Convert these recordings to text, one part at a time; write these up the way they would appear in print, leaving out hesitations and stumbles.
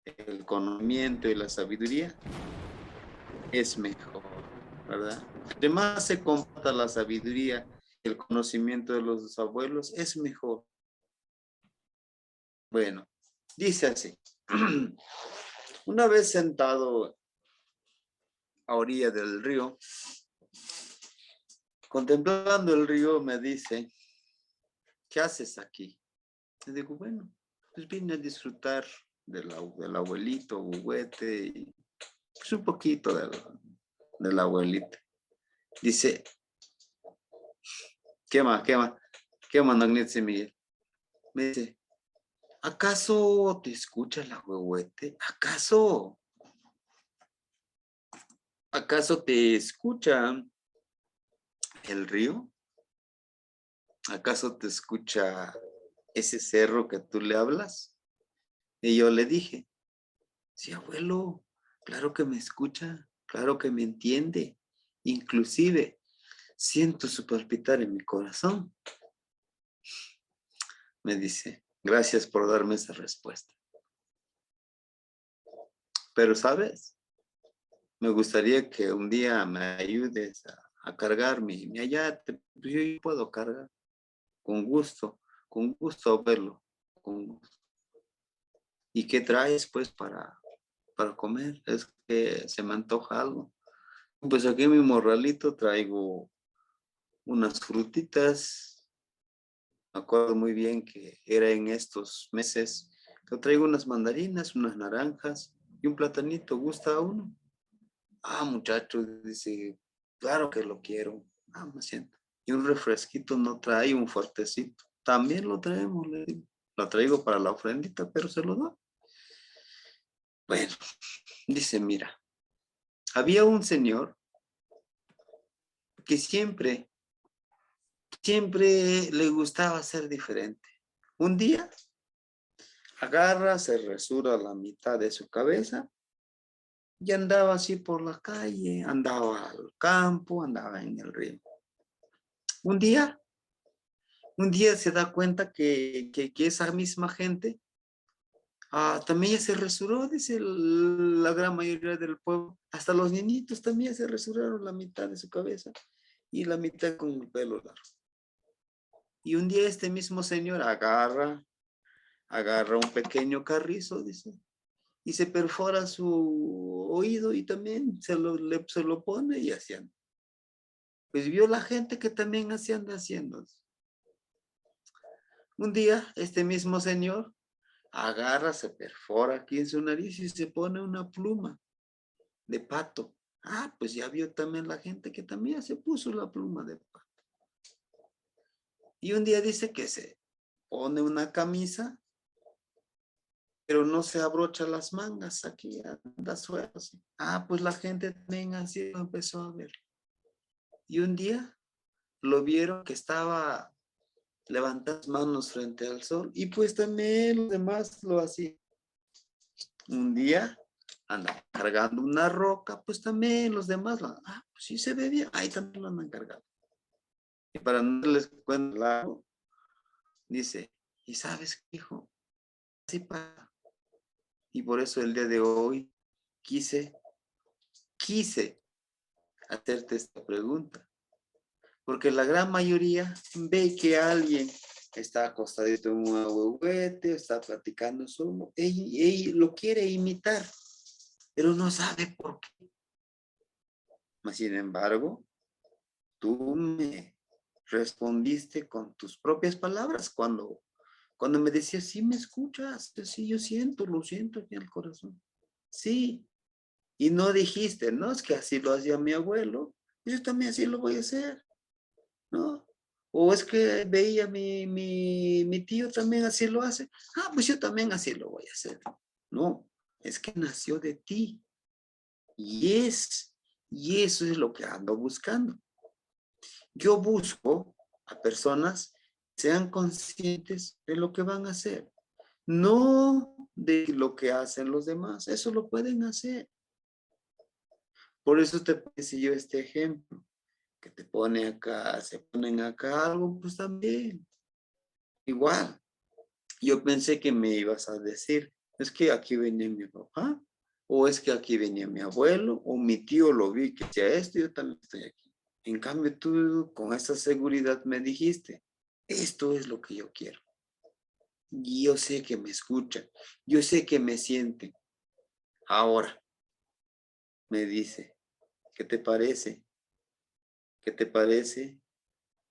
el conocimiento y la sabiduría, es mejor, ¿verdad? Entre más se comparta la sabiduría y el conocimiento de los abuelos, es mejor. Bueno, dice así. Una vez sentado a orilla del río, contemplando el río, me dice, ¿qué haces aquí? Le digo, bueno, pues vine a disfrutar del abuelito, Huguete, y pues un poquito del abuelito. Dice, ¿qué más? ¿Qué más? ¿Qué más, don Nietzsche Miguel? Me dice, ¿acaso te escucha el ahuehuete? ¿Acaso? ¿Acaso te escucha el río? ¿Acaso te escucha ese cerro que tú le hablas? Y yo le dije, sí, abuelo, claro que me escucha, claro que me entiende. Inclusive, siento su palpitar en mi corazón. Me dice, gracias por darme esa respuesta. Pero, ¿sabes? Me gustaría que un día me ayudes a cargar mi ayate. Pues yo puedo cargar con gusto verlo, con gusto. ¿Y qué traes, pues, para comer? Es que se me antoja algo. Pues aquí en mi morralito traigo unas frutitas. Me acuerdo muy bien que era en estos meses. Que traigo unas mandarinas, unas naranjas y un platanito. ¿Gusta uno? Ah, muchacho, dice, claro que lo quiero. Ah, me siento. Y un refresquito no trae, un fuertecito. También lo traemos, le digo. Lo traigo para la ofrendita, pero se lo da. Bueno, dice, mira, había un señor que siempre le gustaba ser diferente. Un día agarra, se resura la mitad de su cabeza y andaba así por la calle, andaba al campo, andaba en el río. Un día se da cuenta que esa misma gente también ya se resuró, dice la gran mayoría del pueblo. Hasta los niñitos también se resuraron la mitad de su cabeza y la mitad con el pelo largo. Y un día este mismo señor agarra un pequeño carrizo, dice, y se perfora su oído y también se lo pone y así anda. Pues vio la gente que también así anda haciendo. Un día este mismo señor agarra, se perfora aquí en su nariz y se pone una pluma de pato. Ah, pues ya vio también la gente que también se puso la pluma de pato. Y un día dice que se pone una camisa, pero no se abrocha las mangas, aquí anda suelto. Ah, pues la gente también así lo empezó a ver. Y un día lo vieron que estaba levantando las manos frente al sol y pues también los demás lo hacían. Un día anda cargando una roca, pues también los demás, pues sí se ve bien, ahí también lo andan cargando. Y para no les cuento largo, dice, ¿y sabes qué, hijo? Así pasa. Y por eso el día de hoy quise hacerte esta pregunta. Porque la gran mayoría ve que alguien está acostadito en un ahuehuete, está platicando solo, ella lo quiere imitar, pero no sabe por qué. Sin embargo, tú me respondiste con tus propias palabras cuando me decías, sí me escuchas, sí yo siento, lo siento aquí en el corazón. Sí, y no dijiste, no, es que así lo hacía mi abuelo, yo también así lo voy a hacer, ¿no? O es que veía mi tío también así lo hace, pues yo también así lo voy a hacer. No, es que nació de ti y y eso es lo que ando buscando. Yo busco a personas que sean conscientes de lo que van a hacer, no de lo que hacen los demás. Eso lo pueden hacer. Por eso te puse yo este ejemplo, que te pone acá, se ponen acá algo, pues también. Igual, yo pensé que me ibas a decir, es que aquí venía mi papá, o es que aquí venía mi abuelo, o mi tío lo vi que hacía esto, y yo también estoy aquí. En cambio, tú con esa seguridad me dijiste, esto es lo que yo quiero. Y yo sé que me escuchan, yo sé que me sienten. Ahora, me dice, ¿qué te parece? ¿Qué te parece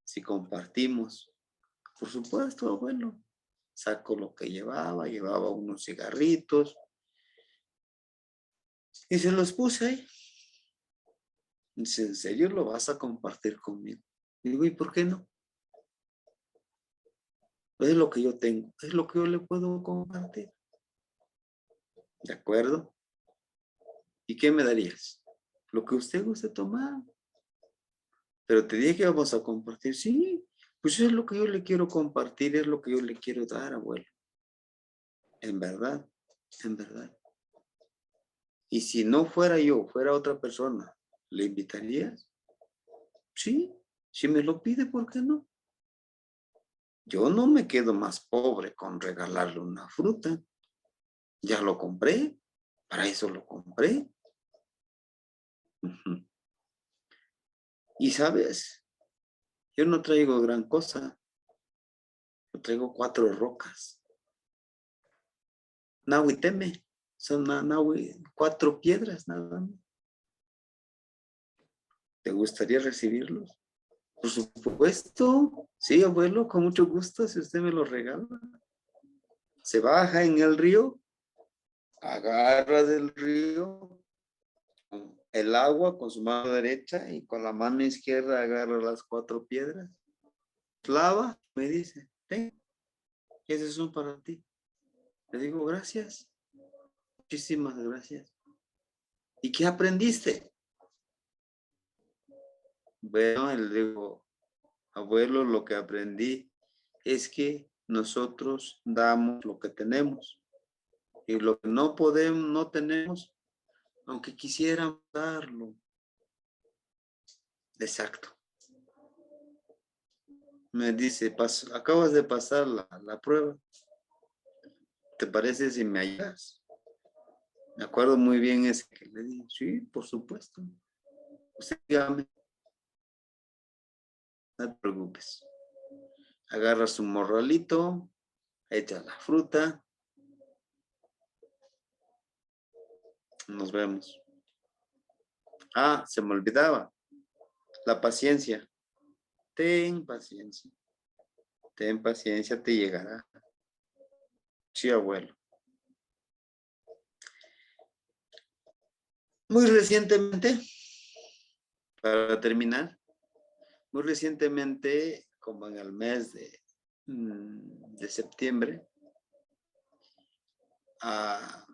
si compartimos? Por supuesto, abuelo. Saco lo que llevaba unos cigarritos y se los puse ahí. Dice, ¿en serio lo vas a compartir conmigo? Digo, ¿y por qué no? Es lo que yo tengo, es lo que yo le puedo compartir. ¿De acuerdo? ¿Y qué me darías? Lo que usted guste tomar. Pero te dije que vamos a compartir. Sí, pues eso es lo que yo le quiero compartir, es lo que yo le quiero dar, abuelo. En verdad, en verdad. Y si no fuera yo, fuera otra persona, ¿le invitarías? Sí, si me lo pide, ¿por qué no? Yo no me quedo más pobre con regalarle una fruta. Ya lo compré, para eso lo compré. Ujú. Y sabes, yo no traigo gran cosa, yo traigo 4 rocas. Nahui teme, son 4 piedras nada más. ¿Te gustaría recibirlos? Por supuesto, sí, abuelo, con mucho gusto, si usted me lo regala. Se baja en el río, agarra del río el agua con su mano derecha y con la mano izquierda agarra las 4 piedras. Lava, me dice, ten, esos son para ti. Le digo, gracias, muchísimas gracias. ¿Y qué aprendiste? Bueno, le digo, abuelo, lo que aprendí es que nosotros damos lo que tenemos y lo que no podemos, no tenemos, aunque quisiéramos darlo. Exacto. Me dice, acabas de pasar la prueba. ¿Te parece si me ayudas? Me acuerdo muy bien ese que le dije, sí, por supuesto. Usted dígame, no te preocupes. Agarra su morralito, echa la fruta, nos vemos. Ah, se me olvidaba, la paciencia. Ten paciencia, te llegará. Sí, abuelo. Muy recientemente, para terminar, muy recientemente, como en el mes de septiembre, ah,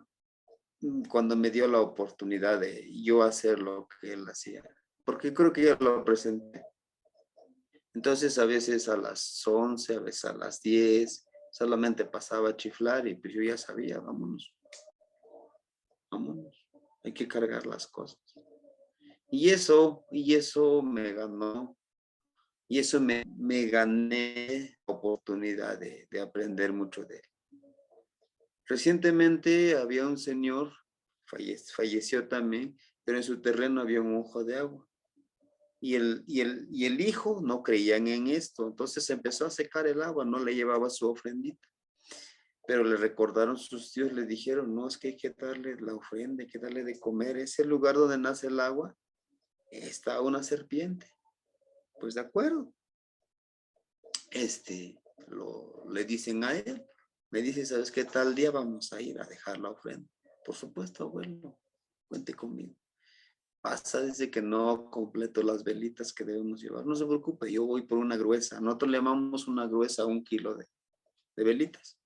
cuando me dio la oportunidad de yo hacer lo que él hacía, porque creo que ya lo presenté. Entonces a veces a las 11, a veces a las 10, solamente pasaba a chiflar y pues yo ya sabía, vámonos, vámonos, hay que cargar las cosas. Y eso me ganó, y eso me gané la oportunidad de aprender mucho de él. Recientemente había un señor, falleció también, pero en su terreno había un ojo de agua. Y el hijo no creían en esto, entonces empezó a secar el agua, no le llevaba su ofrendita. Pero le recordaron sus tíos, le dijeron, no, es que hay que darle la ofrenda, hay que darle de comer. Ese lugar donde nace el agua, está una serpiente. Pues de acuerdo. Le dicen a él, me dice, ¿sabes qué tal día vamos a ir a dejar la ofrenda? Por supuesto, abuelo, cuente conmigo. Pasa desde que no completo las velitas que debemos llevar. No se preocupe, yo voy por una gruesa. Nosotros le llamamos una gruesa a 1 kilo de velitas.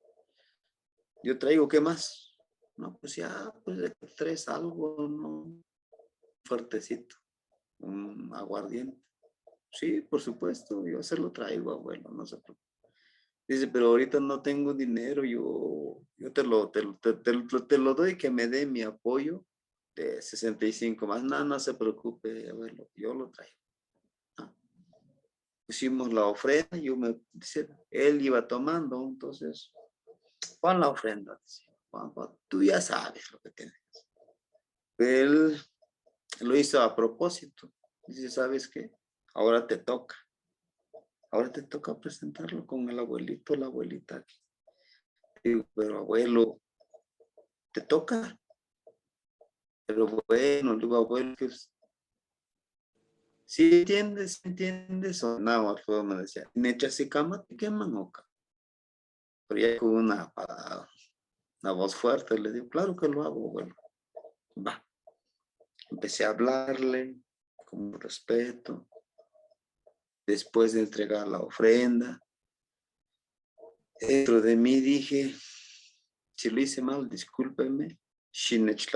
Yo traigo, ¿qué más? No, pues ya, pues de 3 algo, ¿no? Fuertecito, un aguardiente. Sí, por supuesto, yo se lo traigo, abuelo, no se preocupe. Dice, pero ahorita no tengo dinero, yo te lo doy, que me dé mi apoyo de 65 más. No, no se preocupe, abuelo, yo lo traigo. Ah, pusimos la ofrenda, dice, él iba tomando, entonces, pon la ofrenda, decía. Juanjo, tú ya sabes lo que tienes. Él lo hizo a propósito. Dice, ¿sabes qué? Ahora te toca. Ahora te toca presentarlo con el abuelito, la abuelita. Digo, pero abuelo, ¿te toca? Pero bueno, digo, abuelo, que si entiendes o no, Alfredo me decía, ¿nechas y cama te queman o qué? Pero ya con una voz fuerte le digo, claro que lo hago, abuelo. Va. Empecé a hablarle con respeto. Después de entregar la ofrenda, dentro de mí dije, si lo hice mal, discúlpeme. Shinech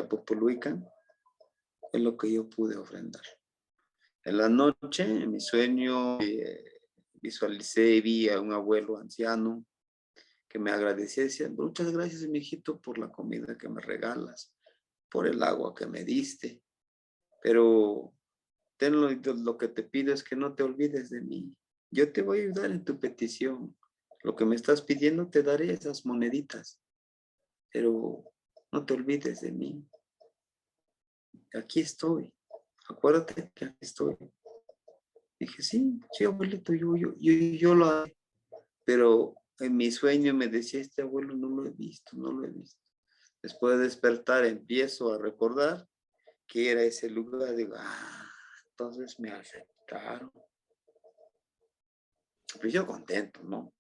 es lo que yo pude ofrendar. En la noche, en mi sueño, visualicé y vi a un abuelo anciano que me agradecía. Decía, muchas gracias, mi hijito, por la comida que me regalas, por el agua que me diste. Pero lo que te pido es que no te olvides de mí. Yo te voy a ayudar en tu petición. Lo que me estás pidiendo te daré esas moneditas. Pero no te olvides de mí. Aquí estoy. Acuérdate que aquí estoy. Dije, sí, abuelito, yo lo haré. Pero en mi sueño me decía, este abuelo no lo he visto, no lo he visto. Después de despertar empiezo a recordar que era ese lugar. Digo, entonces me aceptaron. Pues yo contento, ¿no?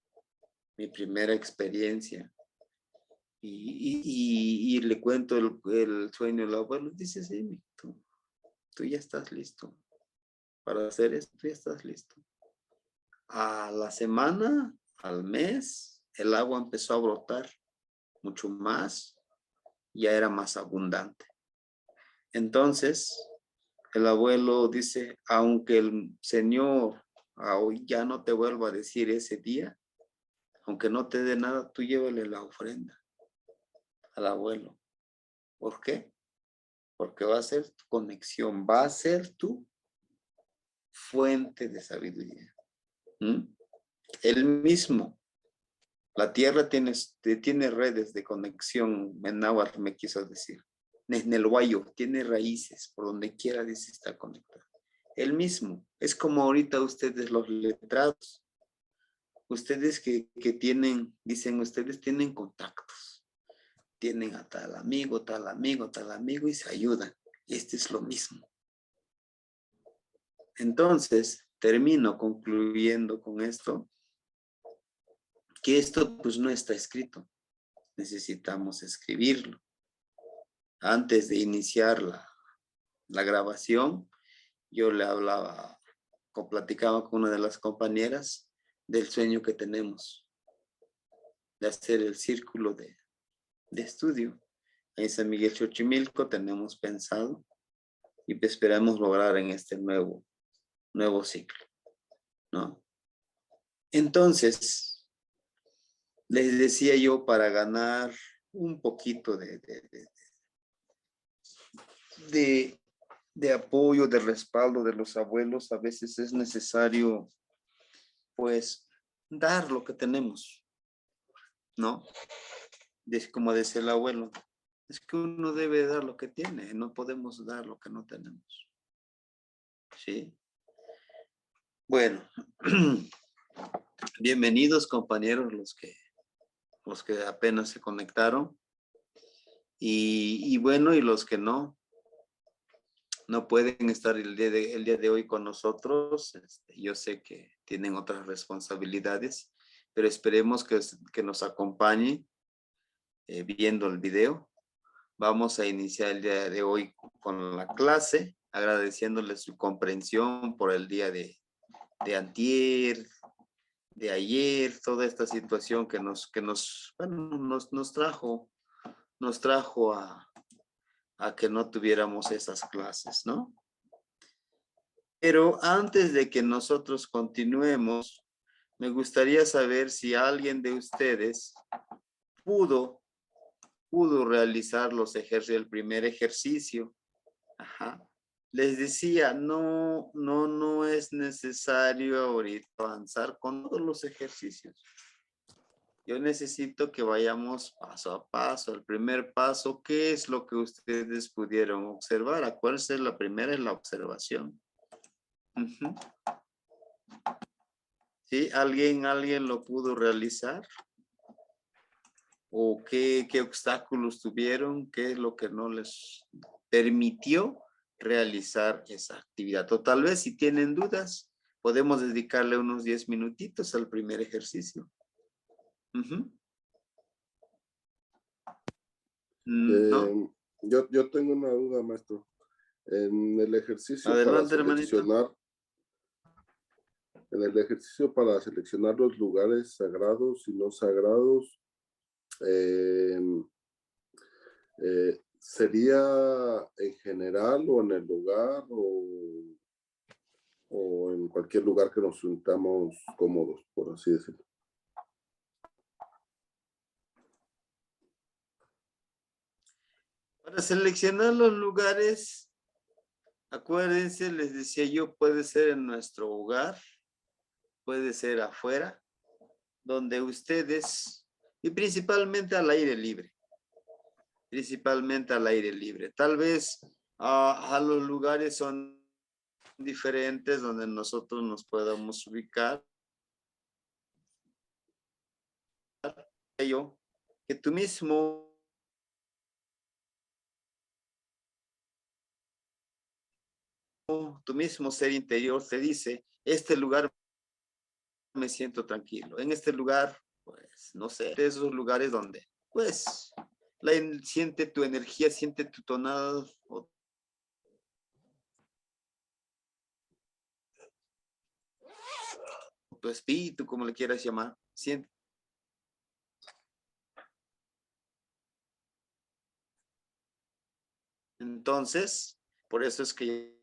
Mi primera experiencia. Y le cuento el sueño al abuelo. Dice, sí, tú ya estás listo para hacer esto, tú ya estás listo. A la semana, al mes, el agua empezó a brotar mucho más, ya era más abundante. Entonces, el abuelo dice, aunque el Señor hoy ya no te vuelva a decir ese día, aunque no te dé nada, tú llévale la ofrenda al abuelo. ¿Por qué? Porque va a ser tu conexión, va a ser tu fuente de sabiduría. Él mismo, la tierra tiene redes de conexión, en náhuatl me quiso decir. En el guayo, tiene raíces, por donde quiera dice está conectado. Él mismo, es como ahorita ustedes los letrados, ustedes que tienen, dicen ustedes tienen contactos, tienen a tal amigo, tal amigo, tal amigo y se ayudan. Este es lo mismo. Entonces, termino concluyendo con esto, que esto pues no está escrito, necesitamos escribirlo. Antes de iniciar la grabación, yo le platicaba con una de las compañeras del sueño que tenemos, de hacer el círculo de estudio. En San Miguel Xochimilco tenemos pensado y esperamos lograr en este nuevo ciclo, ¿no? Entonces, les decía yo, para ganar un poquito de apoyo, de respaldo de los abuelos, a veces es necesario, pues, dar lo que tenemos, ¿no? Como decía el abuelo, es que uno debe dar lo que tiene, no podemos dar lo que no tenemos, ¿sí? Bueno, bienvenidos compañeros los que apenas se conectaron y bueno, y los que no pueden estar el día de hoy con nosotros. Yo sé que tienen otras responsabilidades, pero esperemos que nos acompañen viendo el video. Vamos a iniciar el día de hoy con la clase, agradeciéndoles su comprensión por el día de antier, de ayer, toda esta situación que nos trajo a que no tuviéramos esas clases, ¿no? Pero antes de que nosotros continuemos, me gustaría saber si alguien de ustedes pudo realizar el primer ejercicio. Ajá. Les decía, no es necesario ahorita avanzar con todos los ejercicios. Yo necesito que vayamos paso a paso. El primer paso, ¿qué es lo que ustedes pudieron observar? Acuérdense, la primera es la observación. Ujú. ¿Sí? ¿Alguien lo pudo realizar? ¿O qué obstáculos tuvieron? ¿Qué es lo que no les permitió realizar esa actividad? O tal vez si tienen dudas, podemos dedicarle unos 10 minutitos al primer ejercicio. Ujú. ¿No? Yo tengo una duda, maestro. En el ejercicio Adelante, hermanito. En el ejercicio para seleccionar los lugares sagrados y no sagrados, eh, ¿sería en general o en el lugar o en cualquier lugar que nos sintamos cómodos, por así decirlo? Para seleccionar los lugares, acuérdense, les decía yo, puede ser en nuestro hogar, puede ser afuera, donde ustedes, y principalmente al aire libre, Tal vez a los lugares son diferentes donde nosotros nos podamos ubicar. Yo, que tú mismo ser interior te dice, este lugar me siento tranquilo. En este lugar, pues, no sé, de esos lugares donde, pues, siente tu energía, siente tu tonada, o tu espíritu, como le quieras llamar, siente. Entonces, por eso es que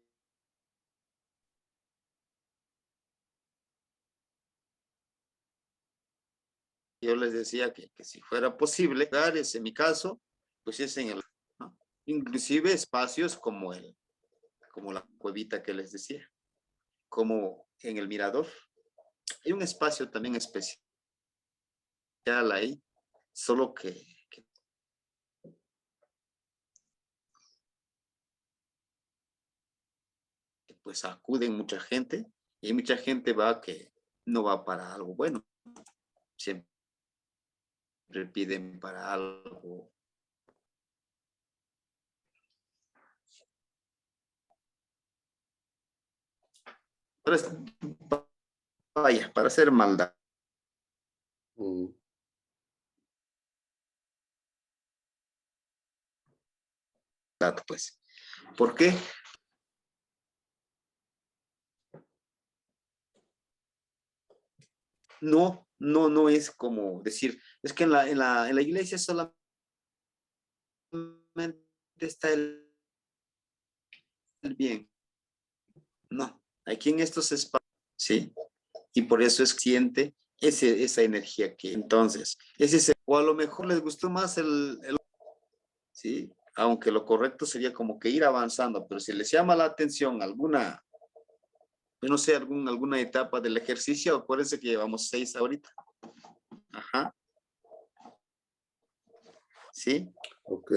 yo les decía que si fuera posible, lugares, en mi caso, pues es en el, ¿no? Inclusive espacios como la cuevita que les decía, como en el mirador. Hay un espacio también especial ahí, solo que pues acuden mucha gente y mucha gente va que no va para algo bueno, siempre piden para algo. Vaya, para hacer maldad. Mm. Pues, ¿por qué? No es como decir, es que en la iglesia solamente está el bien. No, aquí en estos espacios, ¿sí? Y por eso es que siente esa energía que entonces, o a lo mejor les gustó más ¿sí? Aunque lo correcto sería como que ir avanzando, pero si les llama la atención alguna, pues no sé, alguna etapa del ejercicio, acuérdense que llevamos 6 ahorita. Ajá. ¿Sí? Ok.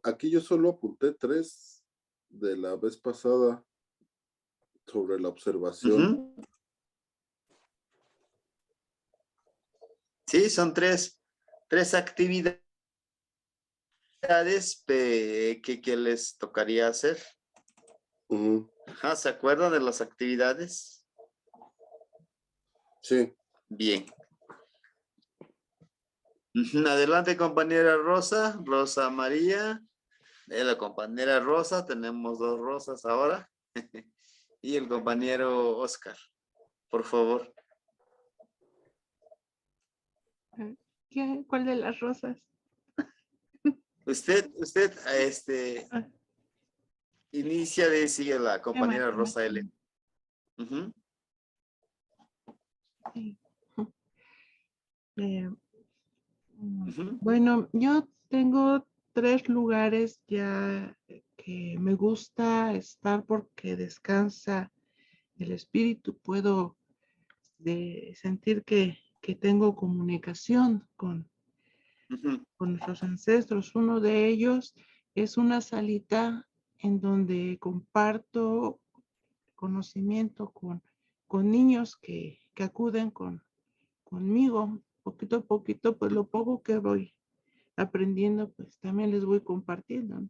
Aquí yo solo apunté 3 de la vez pasada sobre la observación. Sí, son tres actividades que les tocaría hacer. Ajá, ¿se acuerdan de las actividades? Sí. Bien. Adelante, compañera Rosa María. La compañera Rosa, tenemos 2 Rosas ahora. Y el compañero Oscar, por favor. ¿Cuál de las rosas? Usted, inicia de sigue la compañera Rosa L. Sí. Bueno, yo tengo 3 lugares ya que me gusta estar porque descansa el espíritu. Puedo sentir que que tengo comunicación Ujú. con nuestros ancestros. Uno de ellos es una salita en donde comparto conocimiento con niños que acuden conmigo. Poquito a poquito, pues lo poco que voy aprendiendo, pues también les voy compartiendo, ¿no?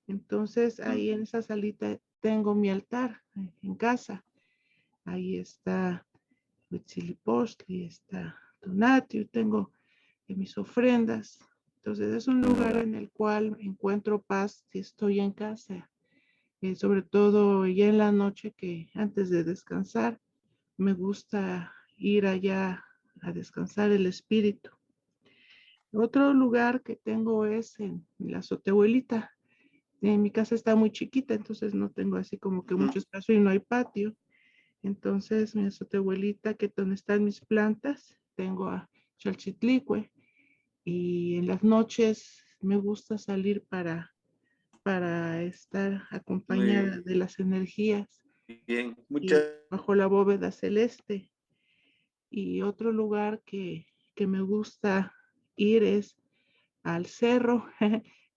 Entonces, ahí en esa salita tengo mi altar en casa. Ahí está Huitzilopochtli, está Tonatiuh, tengo mis ofrendas. Entonces, es un lugar en el cual encuentro paz si estoy en casa. Sobre todo ya en la noche, que antes de descansar, me gusta ir allá a descansar el espíritu. Otro lugar que tengo es en la azotehuelita. Mi casa está muy chiquita, entonces no tengo así como que mucho espacio y no hay patio. Entonces, mi azotehuelita, que donde están mis plantas, tengo a Chalchitlicue, y en las noches me gusta salir para estar acompañada Muy de las energías bien. y Muchas bajo la bóveda celeste. Y otro lugar que me gusta ir es al cerro.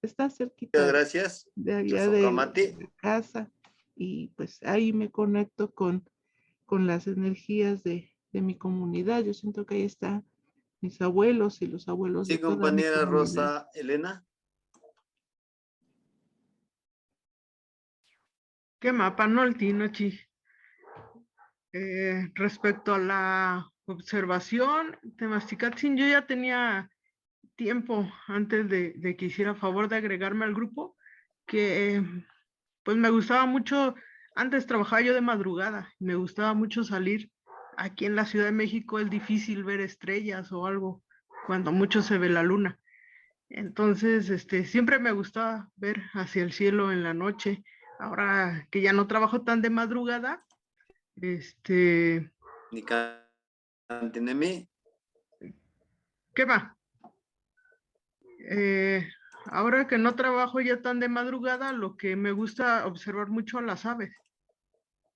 Está cerquita gracias. de allá de Chosocamati. la casa, y pues ahí me conecto con las energías de mi comunidad. Yo siento que ahí están mis abuelos y los abuelos de Sí, toda mi compañera comunidad. Rosa Elena. ¿Qué mapa Nolti, Nochi? Respecto a la observación, Temasticatzin, yo ya tenía tiempo antes de que hiciera favor de agregarme al grupo, que pues me gustaba mucho. Antes trabajaba yo de madrugada, me gustaba mucho salir. Aquí en la Ciudad de México es difícil ver estrellas o algo, cuando mucho se ve la luna. Entonces, siempre me gustaba ver hacia el cielo en la noche. Ahora que ya no trabajo tan de madrugada, Ni cantinemi. ¿qué va? Ahora que no trabajo ya tan de madrugada, lo que me gusta observar mucho a las aves.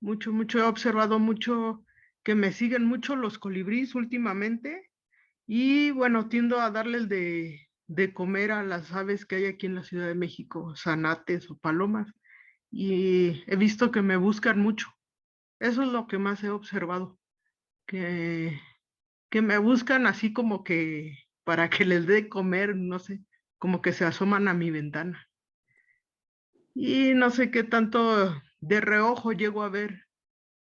Mucho, mucho, he observado mucho que me siguen mucho los colibríes últimamente. Y bueno, tiendo a darles de comer a las aves que hay aquí en la Ciudad de México, zanates o palomas. Y he visto que me buscan mucho. Eso es lo que más he observado, que, que me buscan así como que para que les dé comer, no sé, como que se asoman a mi ventana. Y no sé qué tanto de reojo llego a ver,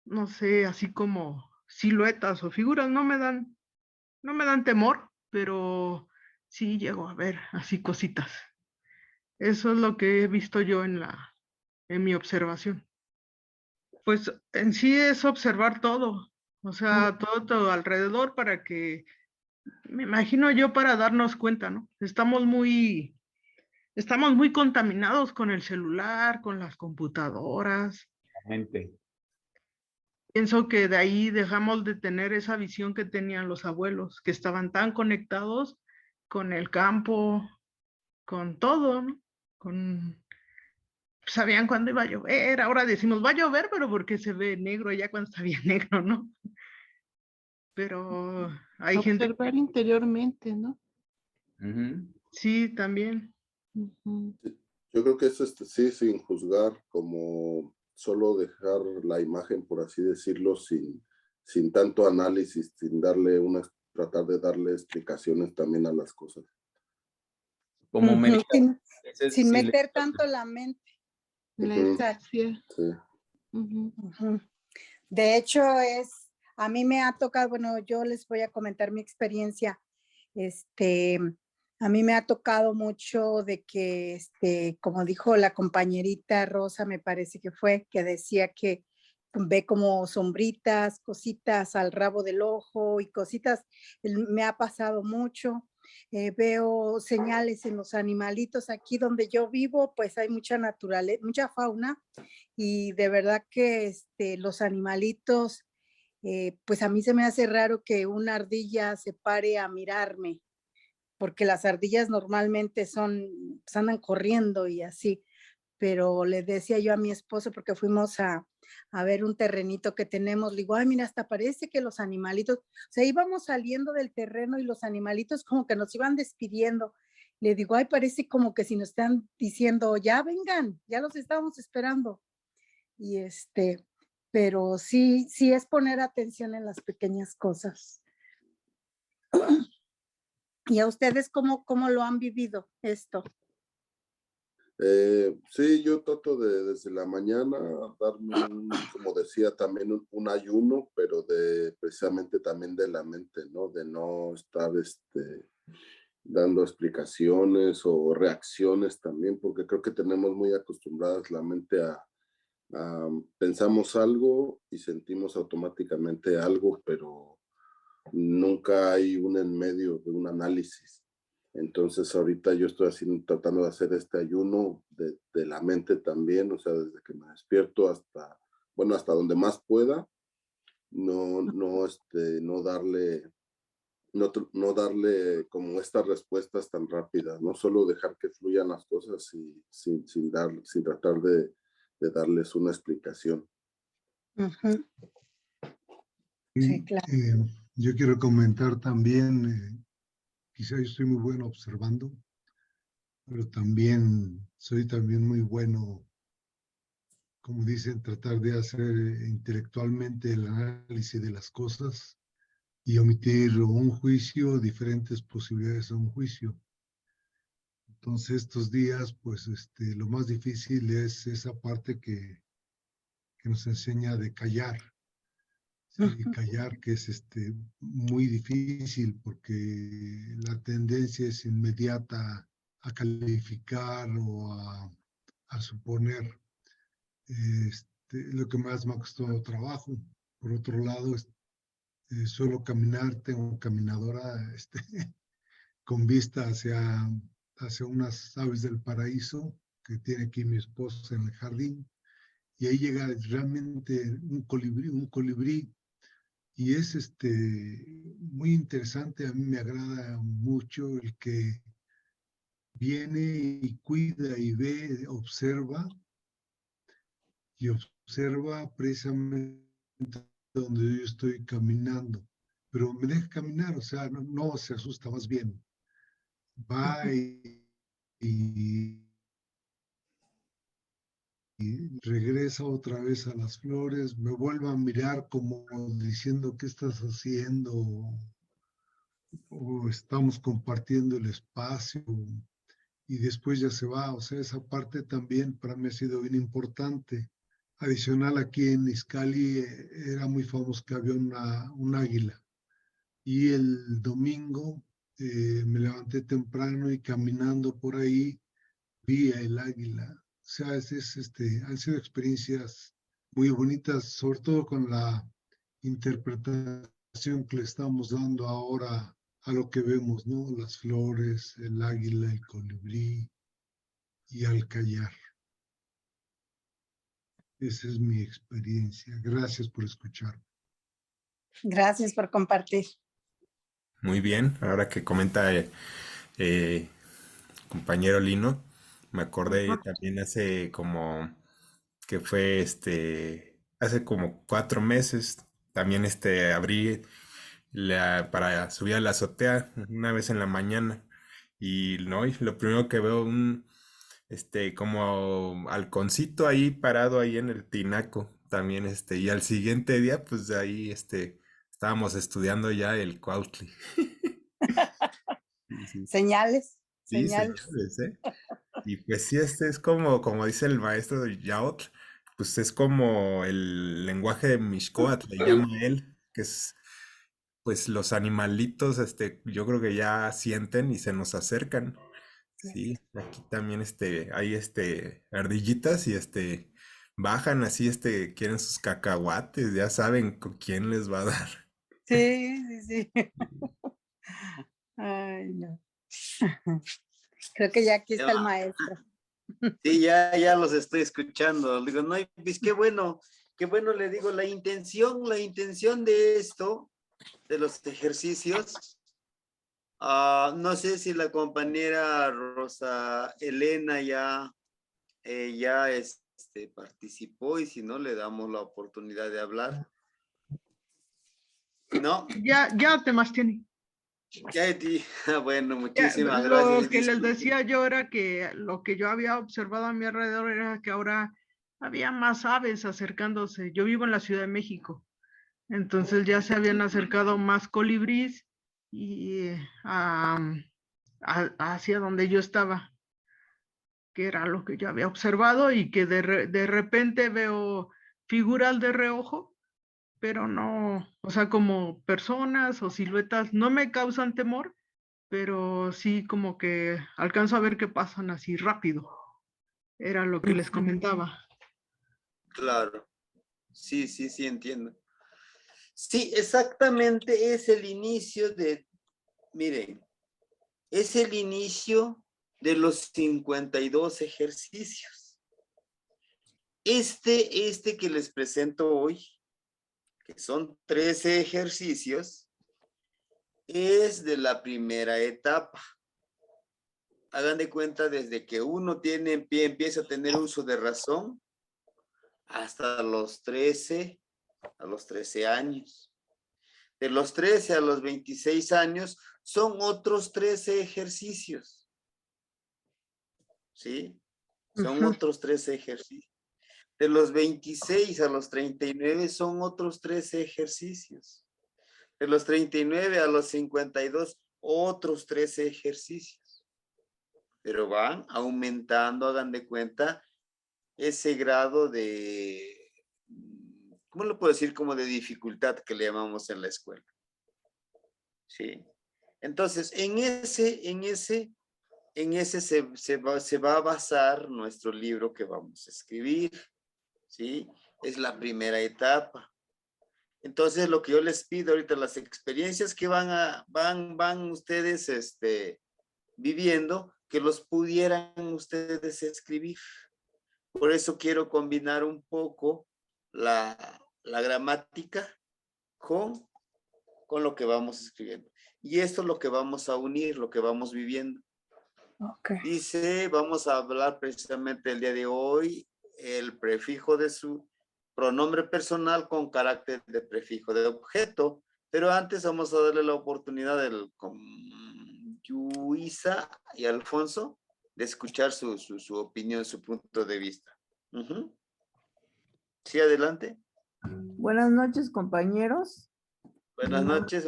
no sé, así como siluetas o figuras, no me dan temor, pero sí llego a ver así cositas. Eso es lo que he visto yo en mi observación. Pues en sí es observar todo, o sea, todo alrededor para que, me imagino yo, para darnos cuenta, ¿no? Estamos muy contaminados con el celular, con las computadoras. Gente. Pienso que de ahí dejamos de tener esa visión que tenían los abuelos, que estaban tan conectados con el campo, con todo, ¿no? Sabían cuándo iba a llover. Ahora decimos va a llover, pero porque se ve negro ya cuando está bien negro, ¿no? Pero hay gente que Observar interiormente, ¿no? sí, también. Ujú. Yo creo que es sí, sin juzgar, como solo dejar la imagen, por así decirlo, sin tanto análisis, sin tratar de darle explicaciones también a las cosas. Como Ujú, meditar. sin meter tanto la mente. La Ujú. esencia. Sí. Ujú. Ujú. De hecho, a mí me ha tocado, bueno, yo les voy a comentar mi experiencia. A mí me ha tocado mucho de que, como dijo la compañerita Rosa, me parece que fue, que decía que ve como sombritas, cositas al rabo del ojo y cositas, me ha pasado mucho. Veo señales en los animalitos. Aquí donde yo vivo, pues hay mucha naturaleza, mucha fauna, y de verdad que los animalitos, pues a mí se me hace raro que una ardilla se pare a mirarme, porque las ardillas normalmente pues andan corriendo y así, pero le decía yo a mi esposo, porque fuimos a ver un terrenito que tenemos. Le digo, ay, mira, hasta parece que los animalitos, o sea, íbamos saliendo del terreno y los animalitos como que nos iban despidiendo. Le digo, ay, parece como que si nos están diciendo, ya vengan, ya los estábamos esperando. Y pero sí es poner atención en las pequeñas cosas. ¿Y a ustedes cómo lo han vivido esto? Sí, yo trato desde la mañana darme, como decía, también un ayuno, pero precisamente también de la mente, ¿no? De no estar dando explicaciones o reacciones también, porque creo que tenemos muy acostumbradas la mente a pensamos algo y sentimos automáticamente algo, pero nunca hay un en medio de un análisis. Entonces ahorita yo estoy tratando de hacer este ayuno de la mente también, o sea, desde que me despierto hasta donde más pueda, no darle como estas respuestas tan rápidas, no solo dejar que fluyan las cosas y sin tratar de darles una explicación. Uh-huh. Sí, claro. Yo quiero comentar también, quizá yo estoy muy bueno observando, pero soy también muy bueno, como dicen, tratar de hacer intelectualmente el análisis de las cosas y omitir un juicio, diferentes posibilidades a un juicio. Entonces estos días, pues lo más difícil es esa parte que nos enseña de callar. Sí, callar, que es muy difícil porque la tendencia es inmediata a calificar o a suponer. Lo que más me ha costado trabajo. Por otro lado, suelo caminar, tengo caminadora con vista hacia unas aves del paraíso que tiene aquí mi esposa en el jardín, y ahí llega realmente un colibrí, y es muy interesante. A mí me agrada mucho el que viene y cuida y ve, observa precisamente donde yo estoy caminando, pero me deja caminar, o sea, no se asusta, más bien va y regresa otra vez a las flores, me vuelve a mirar como diciendo, ¿qué estás haciendo? O estamos compartiendo el espacio, y después ya se va. O sea, esa parte también para mí ha sido bien importante. Adicional, aquí en Izcali era muy famoso que había un águila, y el domingo me levanté temprano y caminando por ahí vi el águila. O sea, han sido experiencias muy bonitas, sobre todo con la interpretación que le estamos dando ahora a lo que vemos, ¿no? Las flores, el águila, el colibrí y al callar. Esa es mi experiencia. Gracias por escuchar. Gracias por compartir. Muy bien, ahora que comenta compañero Lino, me acordé también hace como que fue hace como 4 meses, también abrí para subir a la azotea una vez en la mañana, y no, y lo primero que veo como halconcito ahí parado ahí en el tinaco también, y al siguiente día pues de ahí estábamos estudiando ya el Cuautli. Sí, sí, Señales. sí, señales, ¿eh? Y pues sí, es como dice el maestro de Yaotl, pues es como el lenguaje de Mixcoatl, le llama él, que es, pues los animalitos, yo creo que ya sienten y se nos acercan. Sí, aquí también, hay, ardillitas y, bajan así, quieren sus cacahuates, ya saben con quién les va a dar. Sí. Ay, no. Creo que ya aquí está el maestro. Sí, ya los estoy escuchando. Digo, no, pues qué bueno, le digo, la intención de esto, de los ejercicios, no sé si la compañera Rosa Elena ya participó y si no, le damos la oportunidad de hablar. ¿No? Ya temas tiene. Ya, bueno, Ya, muchísimas lo gracias. que les Disculpe. decía yo era que lo que yo había observado a mi alrededor era que ahora había más aves acercándose. Yo vivo en la Ciudad de México, entonces ya se habían acercado más colibríes y hacia donde yo estaba, que era lo que yo había observado y que de repente veo figuras de reojo, pero no, o sea, como personas o siluetas, no me causan temor, pero sí como que alcanzo a ver que pasan así rápido. Era lo que les comentaba. Claro. Sí, entiendo. Sí, exactamente es el inicio de, miren, es el inicio de los 52 ejercicios. Este que les presento hoy, que son 13 ejercicios, es de la primera etapa. Hagan de cuenta desde que uno empieza a tener uso de razón hasta los 13, a los 13 años. De los 13 a los 26 años son otros 13 ejercicios. ¿Sí? Son otros 13 ejercicios. De los 26 a los 39 son otros 13 ejercicios. De los 39 a los 52, otros 13 ejercicios. Pero van aumentando, hagan de cuenta, ese grado de, ¿cómo lo puedo decir? Como de dificultad que le llamamos en la escuela. ¿Sí? Entonces, en ese se va a basar nuestro libro que vamos a escribir. ¿Sí? Es la primera etapa. Entonces, lo que yo les pido ahorita, las experiencias que van ustedes viviendo, que los pudieran ustedes escribir. Por eso quiero combinar un poco la gramática con lo que vamos escribiendo. Y esto es lo que vamos a unir, lo que vamos viviendo. Okay. Dice, vamos a hablar precisamente el día de hoy, el prefijo de su pronombre personal con carácter de prefijo de objeto. Pero antes vamos a darle la oportunidad con Yuisa y Alfonso de escuchar su opinión, su punto de vista. Sí, adelante. Buenas noches, compañeros. Buenas noches,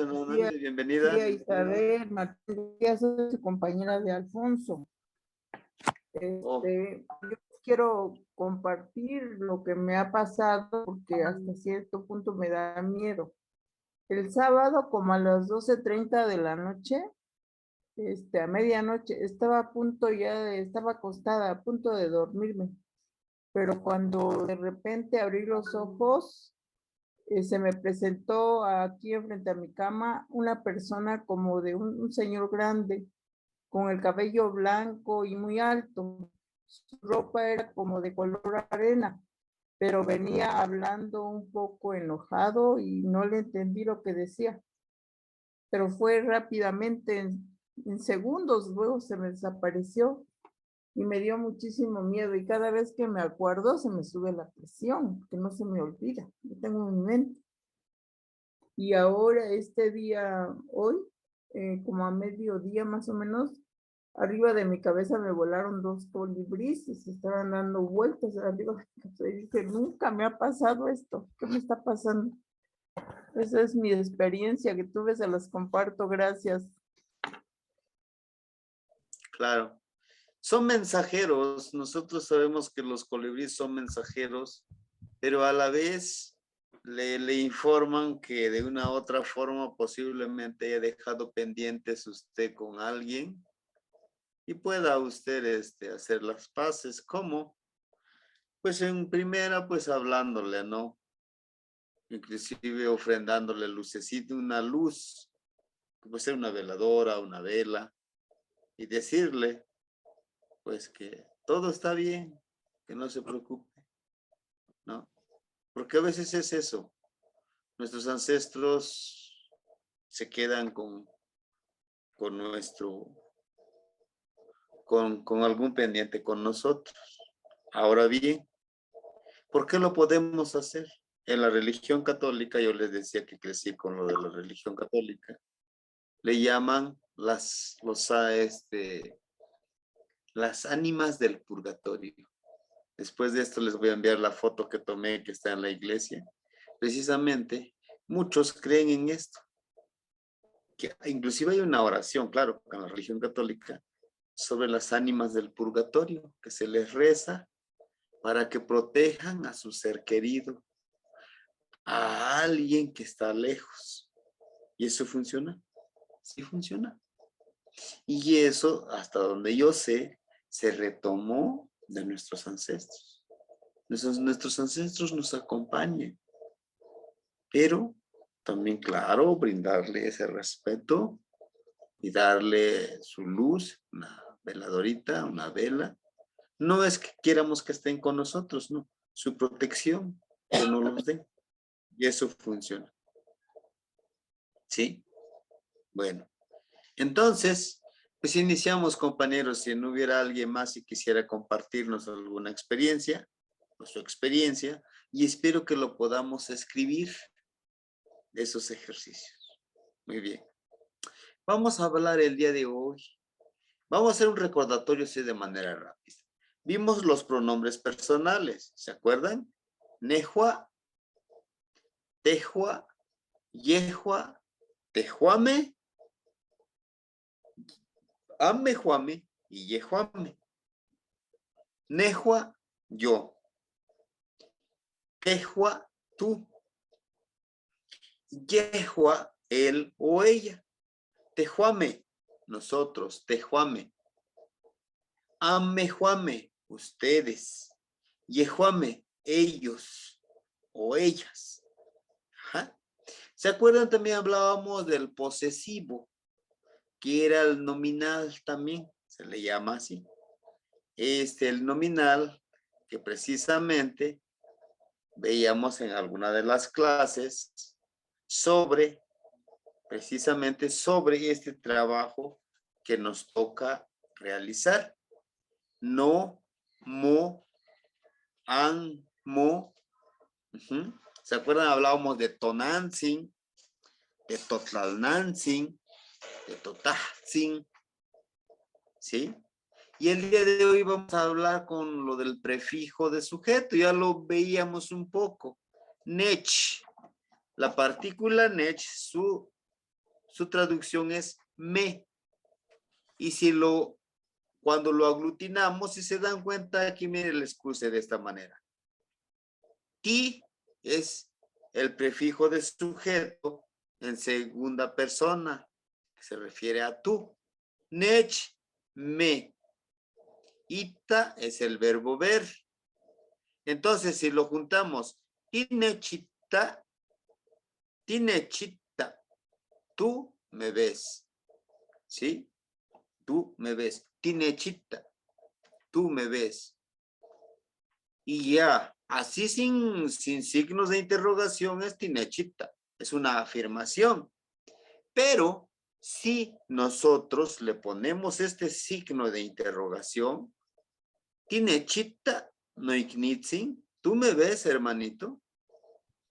bienvenida. Tía Isabel, Martín Díaz, soy compañera de Alfonso. Yo quiero compartir lo que me ha pasado porque hasta cierto punto me da miedo. El sábado, como a las 12:30 de la noche, a medianoche, estaba acostada, a punto de dormirme. Pero cuando de repente abrí los ojos, se me presentó aquí enfrente a mi cama una persona como de un señor grande, con el cabello blanco y muy alto. Su ropa era como de color arena, pero venía hablando un poco enojado y no le entendí lo que decía. Pero fue rápidamente, en segundos, luego se me desapareció y me dio muchísimo miedo. Y cada vez que me acuerdo se me sube la presión, que no se me olvida, lo tengo en mi mente. Y ahora este día, hoy, como a mediodía más o menos, arriba de mi cabeza me volaron 2 colibríes y se estaban dando vueltas arriba de mi cabeza. Y dije, nunca me ha pasado esto. ¿Qué me está pasando? Esa es mi experiencia que tuve, se las comparto. Gracias. Claro. Son mensajeros. Nosotros sabemos que los colibríes son mensajeros, pero a la vez le informan que de una u otra forma posiblemente haya dejado pendientes usted con alguien y pueda usted hacer las paces. ¿Cómo? Pues en primera, pues hablándole, ¿no? Inclusive ofrendándole lucecita, una luz, que puede ser una veladora, una vela, y decirle, pues que todo está bien, que no se preocupe, ¿no? Porque a veces es eso. Nuestros ancestros se quedan con algún pendiente con nosotros. Ahora bien, ¿Por qué lo podemos hacer? En la religión católica, yo les decía que crecí con lo de la religión católica, le llaman las ánimas del purgatorio. Después de esto les voy a enviar la foto que tomé que está en la iglesia. Precisamente, muchos creen en esto. Que inclusive hay una oración, claro, en la religión católica, sobre las ánimas del purgatorio, que se les reza para que protejan a su ser querido, a alguien que está lejos. ¿Y eso funciona? Sí funciona. Y eso, hasta donde yo sé, se retomó de nuestros ancestros. Nuestros ancestros nos acompañan, pero también, claro, brindarle ese respeto y darle su luz, una veladorita, una vela. No es que quieramos que estén con nosotros, no. Su protección, que no los den. Y eso funciona. ¿Sí? Bueno. Entonces, pues iniciamos, compañeros. Si no hubiera alguien más y quisiera compartirnos alguna experiencia, o su experiencia, y espero que lo podamos escribir, esos ejercicios. Muy bien. Vamos a hablar el día de hoy. Vamos a hacer un recordatorio así de manera rápida. Vimos los pronombres personales, ¿se acuerdan? Nejua, tejua, yejua, tejuame, amejuame y yejuame. Nejua, yo. Tejua, tú. Yejua, él o ella. Tejuame, nosotros. Tejuame. Amejuame, ustedes. Yejuame, ellos o ellas. Ajá. ¿Se acuerdan? También hablábamos del posesivo, que era el nominal también, se le llama así. El nominal que precisamente veíamos en alguna de las clases precisamente sobre este trabajo que nos toca realizar. No, mo, an, mo. ¿Se acuerdan? Hablábamos de Tonantzin, de Totlalnantzin, de Totajtzin, ¿sí? Y el día de hoy vamos a hablar con lo del prefijo de sujeto. Ya lo veíamos un poco. Nech. La partícula nech, su traducción es me. Y cuando lo aglutinamos, si se dan cuenta, aquí miren, les puse de esta manera. Ti es el prefijo de sujeto en segunda persona, que se refiere a tú. Nech, me. Ita es el verbo ver. Entonces, si lo juntamos, tinechita, tú me ves. ¿Sí? Tú me ves. Tinechita, tú me ves. Y ya, así sin signos de interrogación es tinechita. Es una afirmación. Pero si nosotros le ponemos este signo de interrogación, tinechita noiknitzin, tú me ves, hermanito.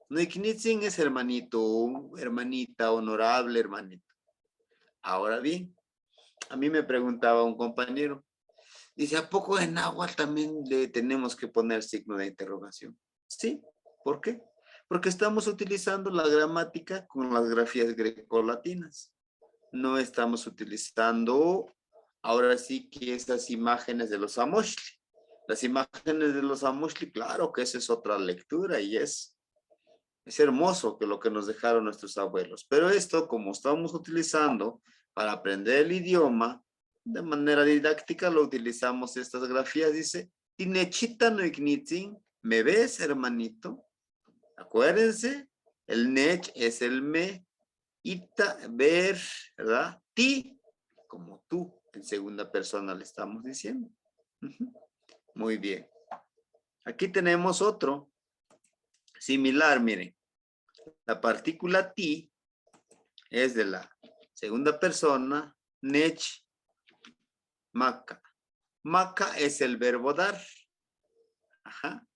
Noiknitzin es hermanito, hermanita, honorable hermanito. Ahora bien, a mí me preguntaba un compañero, dice, ¿a poco en náhuatl también le tenemos que poner signo de interrogación? Sí, ¿por qué? Porque estamos utilizando la gramática con las grafías grecolatinas. No estamos utilizando, ahora sí que esas imágenes de los amoshli. Las imágenes de los amoshli, claro que esa es otra lectura y es hermoso que lo que nos dejaron nuestros abuelos. Pero esto, como estamos utilizando para aprender el idioma, de manera didáctica lo utilizamos estas grafías. Dice, tinechita no ignitin, ¿me ves, hermanito? Acuérdense, el nech es el me, ita, ver, ¿verdad? Ti, como tú, en segunda persona le estamos diciendo. Muy bien. Aquí tenemos otro similar, miren. La partícula ti es de la segunda persona, nech, maca. Maca es el verbo dar. Ajá.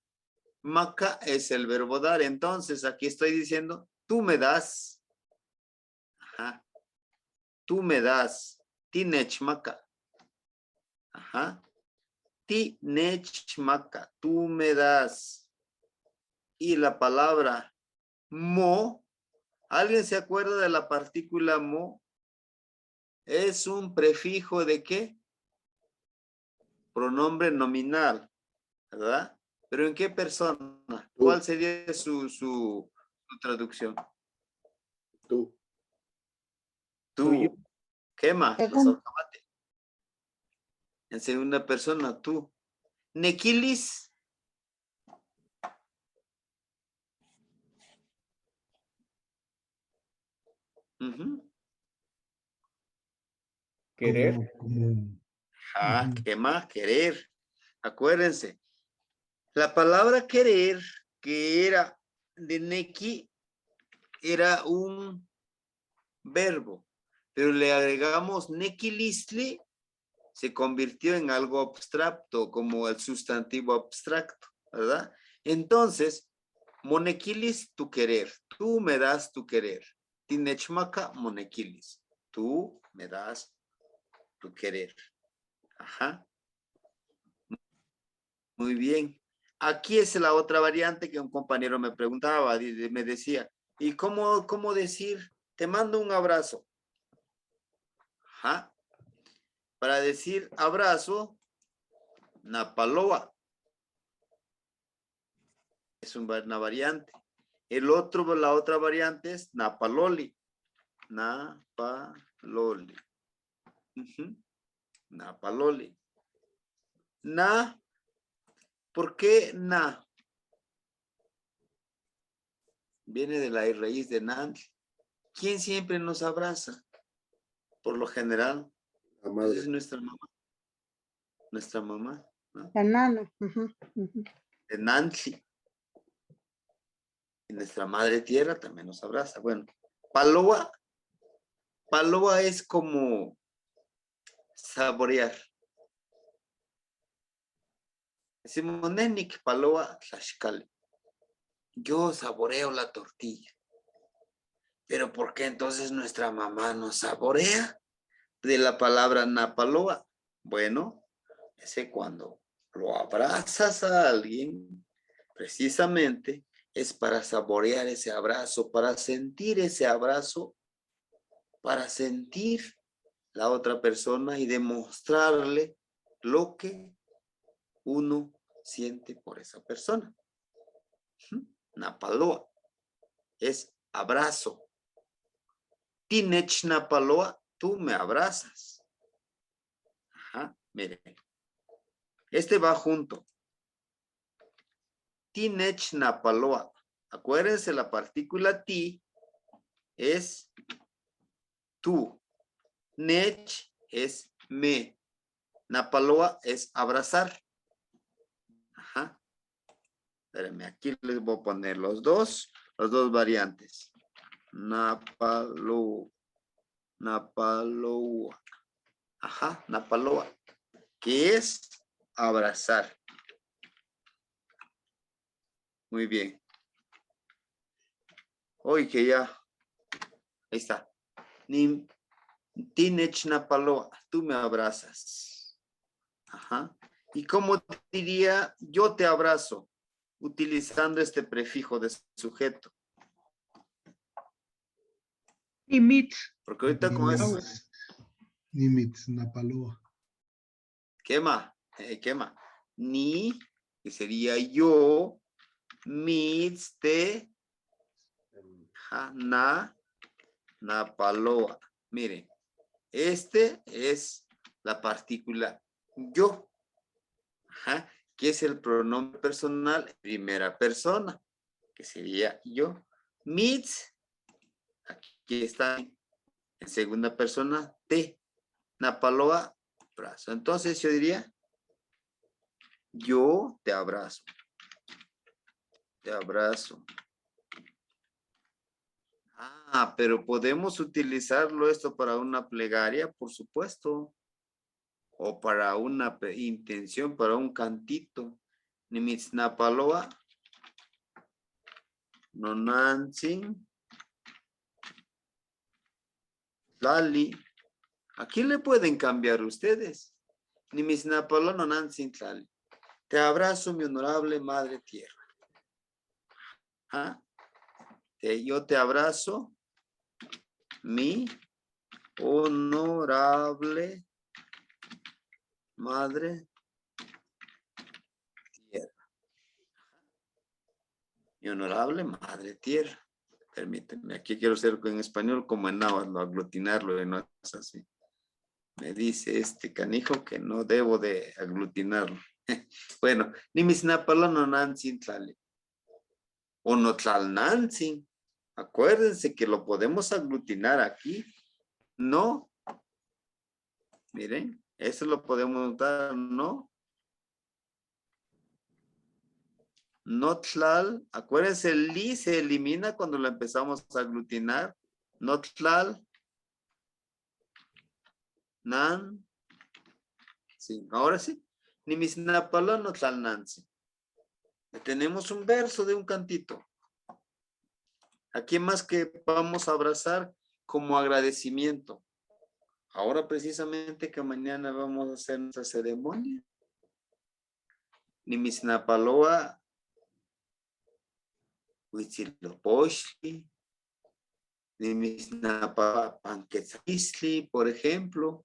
Maca es el verbo dar. Entonces, aquí estoy diciendo, tú me das. Ajá. Tú me das. Tinechmaca. Ajá. Tinechmaca. Tú me das. Y la palabra mo. ¿Alguien se acuerda de la partícula mo? Es un prefijo de ¿qué? Pronombre nominal, ¿verdad? ¿Pero en qué persona? ¿Cuál sería su traducción? Tú. Tú. Quema. Es como- En segunda persona, tú. Nequilis. Ujú. Querer. Quema, querer. Acuérdense. La palabra querer, que era de nequi, era un verbo, pero le agregamos nequilisli, se convirtió en algo abstracto, como el sustantivo abstracto, ¿verdad? Entonces, monequilis, tu querer. Tú me das tu querer. Tinechmaca, monequilis. Tú me das tu querer. Ajá. Muy bien. Aquí es la otra variante que un compañero me preguntaba, me decía, ¿y cómo decir, te mando un abrazo? Ajá. Para decir abrazo, napaloa. Es una variante. La otra variante es napaloli. Napaloli. Ujú. Napaloli. Na. ¿Por qué na? Viene de la raíz de nan. ¿Quién siempre nos abraza? Por lo general. La madre. Es nuestra mamá. Nuestra mamá, ¿no? La nana. Ujú, ujú. De Nancy. Y nuestra madre tierra también nos abraza. Bueno, paloa. Paloa es como saborear. Decimos, nenik paloa tlaxcali. Yo saboreo la tortilla. Pero ¿por qué entonces nuestra mamá nos saborea? De la palabra napaloa. Bueno, ese cuando lo abrazas a alguien, precisamente es para saborear ese abrazo, para sentir ese abrazo, para sentir la otra persona y demostrarle lo que uno siente por esa persona. Napaloa es abrazo. Tinech napaloa, tú me abrazas. Ajá, miren. Este va junto. Tinech napaloa. Acuérdense, la partícula ti es tú. Nech es me. Napaloa es abrazar. Ajá. Espérenme, aquí les voy a poner los dos variantes. Napaloa. Napaloa. Ajá, napaloa. Que es abrazar. Muy bien. Hoy que ya. Ahí está. Tinech napaloa. Tú me abrazas. Ajá. ¿Y cómo diría yo te abrazo? Utilizando este prefijo de sujeto. Nimitz. Porque ahorita con eso. Nimitz napaloa. Quema. Quema. Ni, que sería yo. Mitz te. Napaloa. Miren. Este es la partícula yo. Ajá. Que es el pronombre personal primera persona. Que sería yo. Mitz. Aquí está en segunda persona, te. Napaloa, brazo. Entonces yo diría, yo te abrazo. Te abrazo. Ah, pero podemos utilizarlo esto para una plegaria, por supuesto. O para una intención, para un cantito. Nimitz napaloa, nonantzin, tlali. Aquí le pueden cambiar ustedes. Nimisnapalo nonantzin tlali. Te abrazo, mi honorable madre tierra. ¿Ah? Yo te abrazo, mi honorable madre tierra. Mi honorable madre tierra. Permíteme, aquí quiero ser en español como en náhuatl, aglutinarlo y no es así. Me dice este canijo que no debo de aglutinarlo. Bueno, nimisnapalo nonantzin tlali. O no tlalnantzin. Acuérdense que lo podemos aglutinar aquí. No. Miren, eso lo podemos dar, no. No tlal. Acuérdense, el li se elimina cuando lo empezamos a aglutinar. No tlal. Nan. Sí, ahora sí. Nimisnapalo no tlalnantzin. Tenemos un verso de un cantito. ¿A quién más que vamos a abrazar como agradecimiento? Ahora precisamente que mañana vamos a hacer nuestra ceremonia. Nimisnapaloa, Huitzilopochtli, Nimisnapaloa Panquetzalistli, por ejemplo.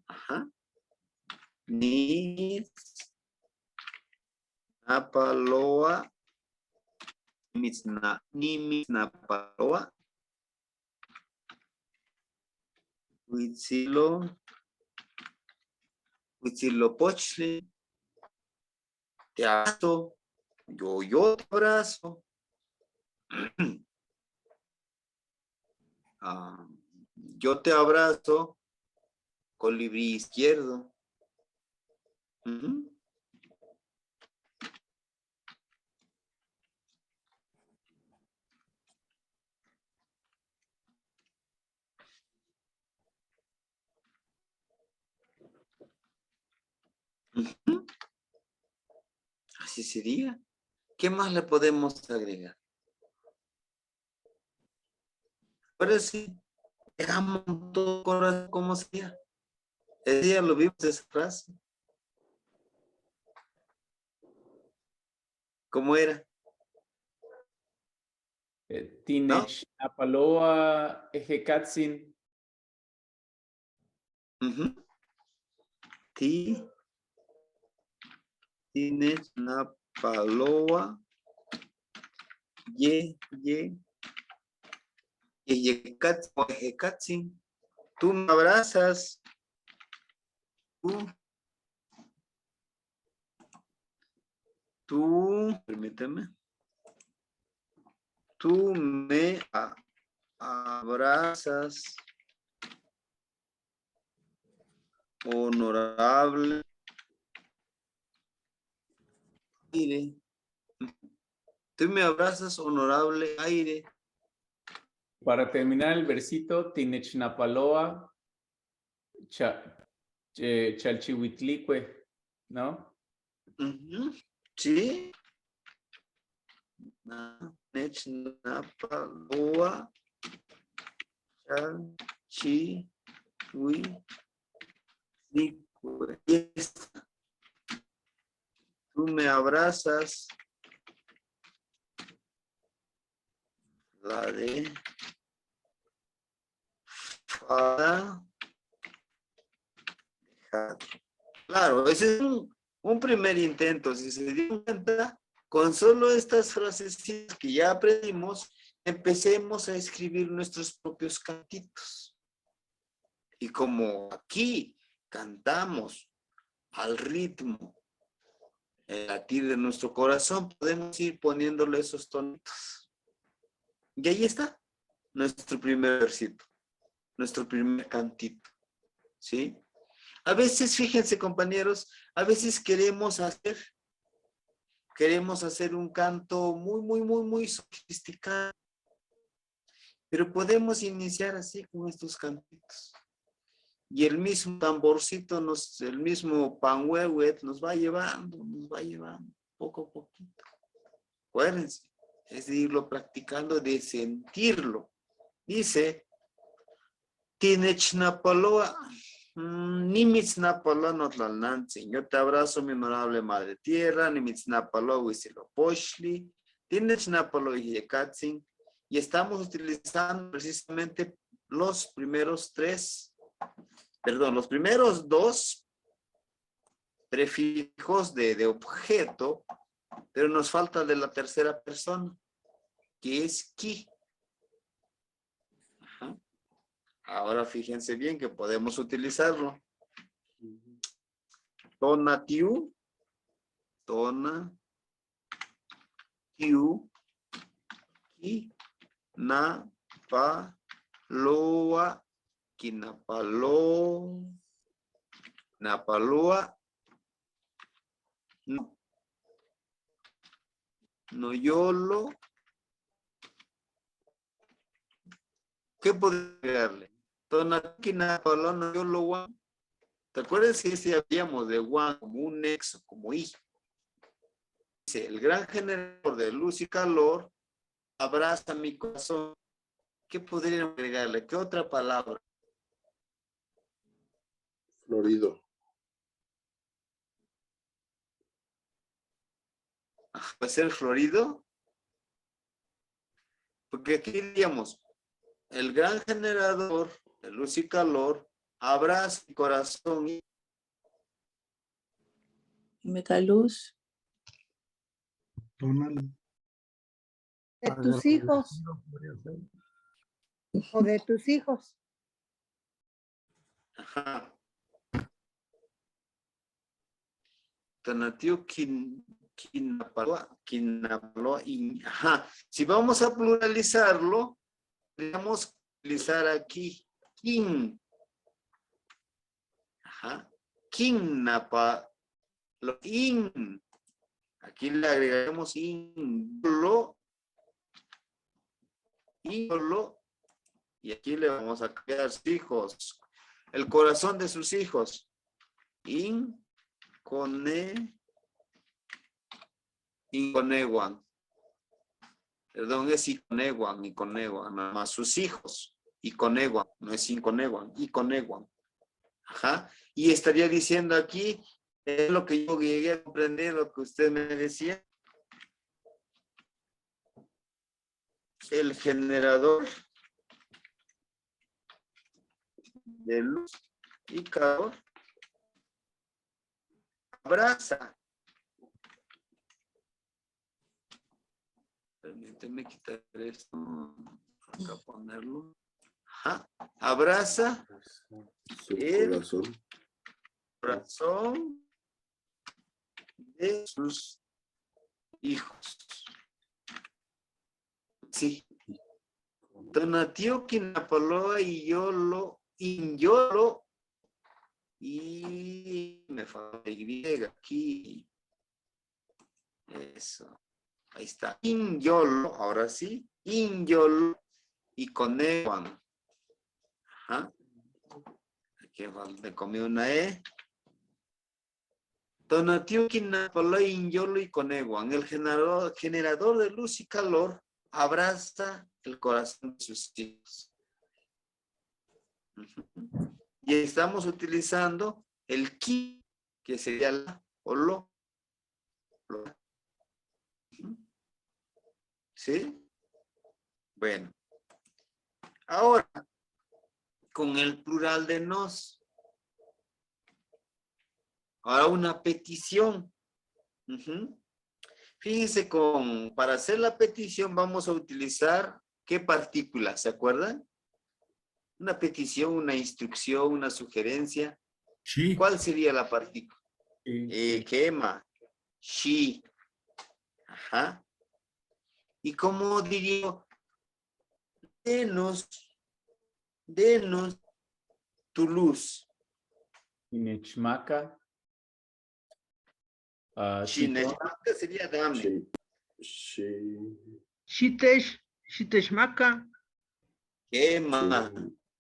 Ajá. Nimisnapaloa, Nimisnapaloa, Huitzilopochtli, te abrazo, yo te abrazo. Yo te abrazo, colibrí izquierdo. Así sería. ¿Qué más le podemos agregar? Ahora sí, dejamos todo corazón como sea. El día lo vimos esa frase. ¿Cómo era? Tinech Napaloa Ejekatzin. Tinech Napaloa Ejekatzin. Tú me abrazas. Tú, permíteme. Tú me abrazas, honorable aire. Tú me abrazas, honorable aire. Para terminar el versito, Tinechnapaloa Chalchihuitlicue, ¿no? Sí. Tinechnapaloa Chalchihuitlicue. Tú me abrazas. La de fada. Claro, ese es un primer intento. Si se dieron cuenta, con solo estas frases que ya aprendimos, empecemos a escribir nuestros propios cantitos. Y como aquí cantamos al ritmo, el latir de nuestro corazón, podemos ir poniéndole esos tonitos. Y ahí está nuestro primer versito, nuestro primer cantito, ¿sí? A veces, fíjense compañeros, a veces queremos hacer un canto muy sofisticado, pero podemos iniciar así con estos cantitos. Y el mismo tamborcito, el mismo panhuehuet nos va llevando poco a poquito. Acuérdense, es de irlo practicando, de sentirlo. Dice, Tinechnapaloa, Nimitznapaloa notlalnantzin. Yo te abrazo, mi honorable Madre Tierra, Nimitznapaloa huitzilopochtli, Tinechnapaloa yekatzin. Y estamos utilizando precisamente los primeros dos prefijos de objeto, pero nos falta de la tercera persona, que es ki. Ajá. Ahora fíjense bien que podemos utilizarlo. Tonatiu, ki, na, pa, loa, kinapalo, napaloa, no yolo. ¿Qué podría agregarle? Tonaki napalo, no yolo, wan. ¿Te acuerdas si decíamos de wan como un nexo, como i? Dice, el gran generador de luz y calor abraza mi corazón. ¿Qué podríamos agregarle? ¿Qué otra palabra? Florido. ¿Puede ser florido? Porque aquí diríamos, el gran generador de luz y calor abraza mi corazón y Metaluz. Tonal. De tus hijos o de tus hijos. ajá. Tonatiuh kinapaloa, ajá. Si vamos a pluralizarlo, podemos utilizar aquí kin. Ajá. Kinnapalo, in. Aquí le agregaremos índolo. Índolo. Y aquí le vamos a crear sus hijos. El corazón de sus hijos. Inconeguan. Perdón, es Iconeguan, nada más sus hijos. Iconeguan, no es Inconeguan, Iconeguan. Ajá. Y estaría diciendo aquí, es lo que yo llegué a comprender, lo que usted me decía. El generador de luz y calor abraza. Permíteme quitar esto, acá ponerlo. Ajá. Abraza Su el corazón. de sus hijos. Sí. Tonatiuh kinapaloa y yolo, inyolo, y me falta Y aquí. Eso. Ahí está. Inyolo, ahora sí. Inyolo y coneguan. Ajá. Aquí me comí una E. Tonatiuh kinapaloa, inyolo y coneguan. El generador de luz y calor abraza el corazón de sus hijos. Y estamos utilizando el ki, que sería la o lo. ¿Sí? Bueno. Ahora, con el plural de nos. Ahora una petición. Fíjense, para hacer la petición vamos a utilizar ¿qué partícula? ¿Se acuerdan? Una petición, una instrucción, una sugerencia. Sí. ¿Cuál sería la partícula? Quema. Shi. Ajá. ¿Y cómo diría? Denos tu luz. Inechmaka. Shinechmaka sería dame. Shiteshmaka. Quema.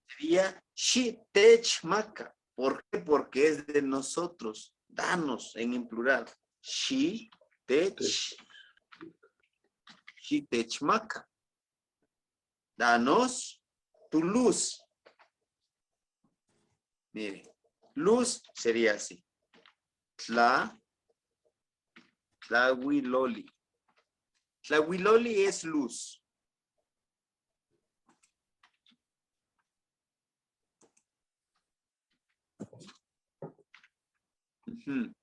Sería Shitechmaka. ¿Por qué? Porque es de nosotros. Danos en plural. Shitech. Xitechmaca. Danos tu luz. Mire, luz sería así. Tlahuiloli. Tlahuiloli es luz. Ujú.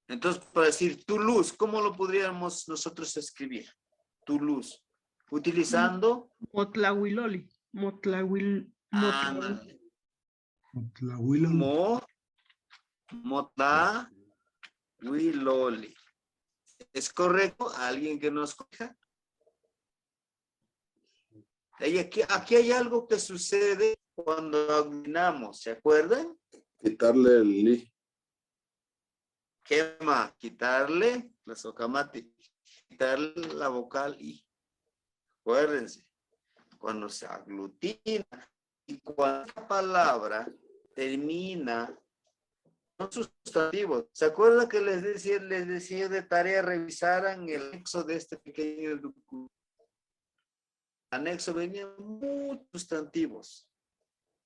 Entonces, para decir tu luz, ¿cómo lo podríamos nosotros escribir? Tu luz. Utilizando. Motlahuiloli. Ándale. Tlahuiloli. Motlahuiloli. ¿Es correcto? ¿Alguien que nos corrija? Aquí hay algo que sucede cuando aglutinamos, ¿se acuerdan? Quitarle el li. ¿Qué más? Quitarle la socamati, quitarle la vocal i. Acuérdense, cuando se aglutina y cuando la palabra termina con sustantivos. ¿Se acuerdan que les decía de tarea revisaran el anexo de este pequeño documento? Anexo venían muchos sustantivos.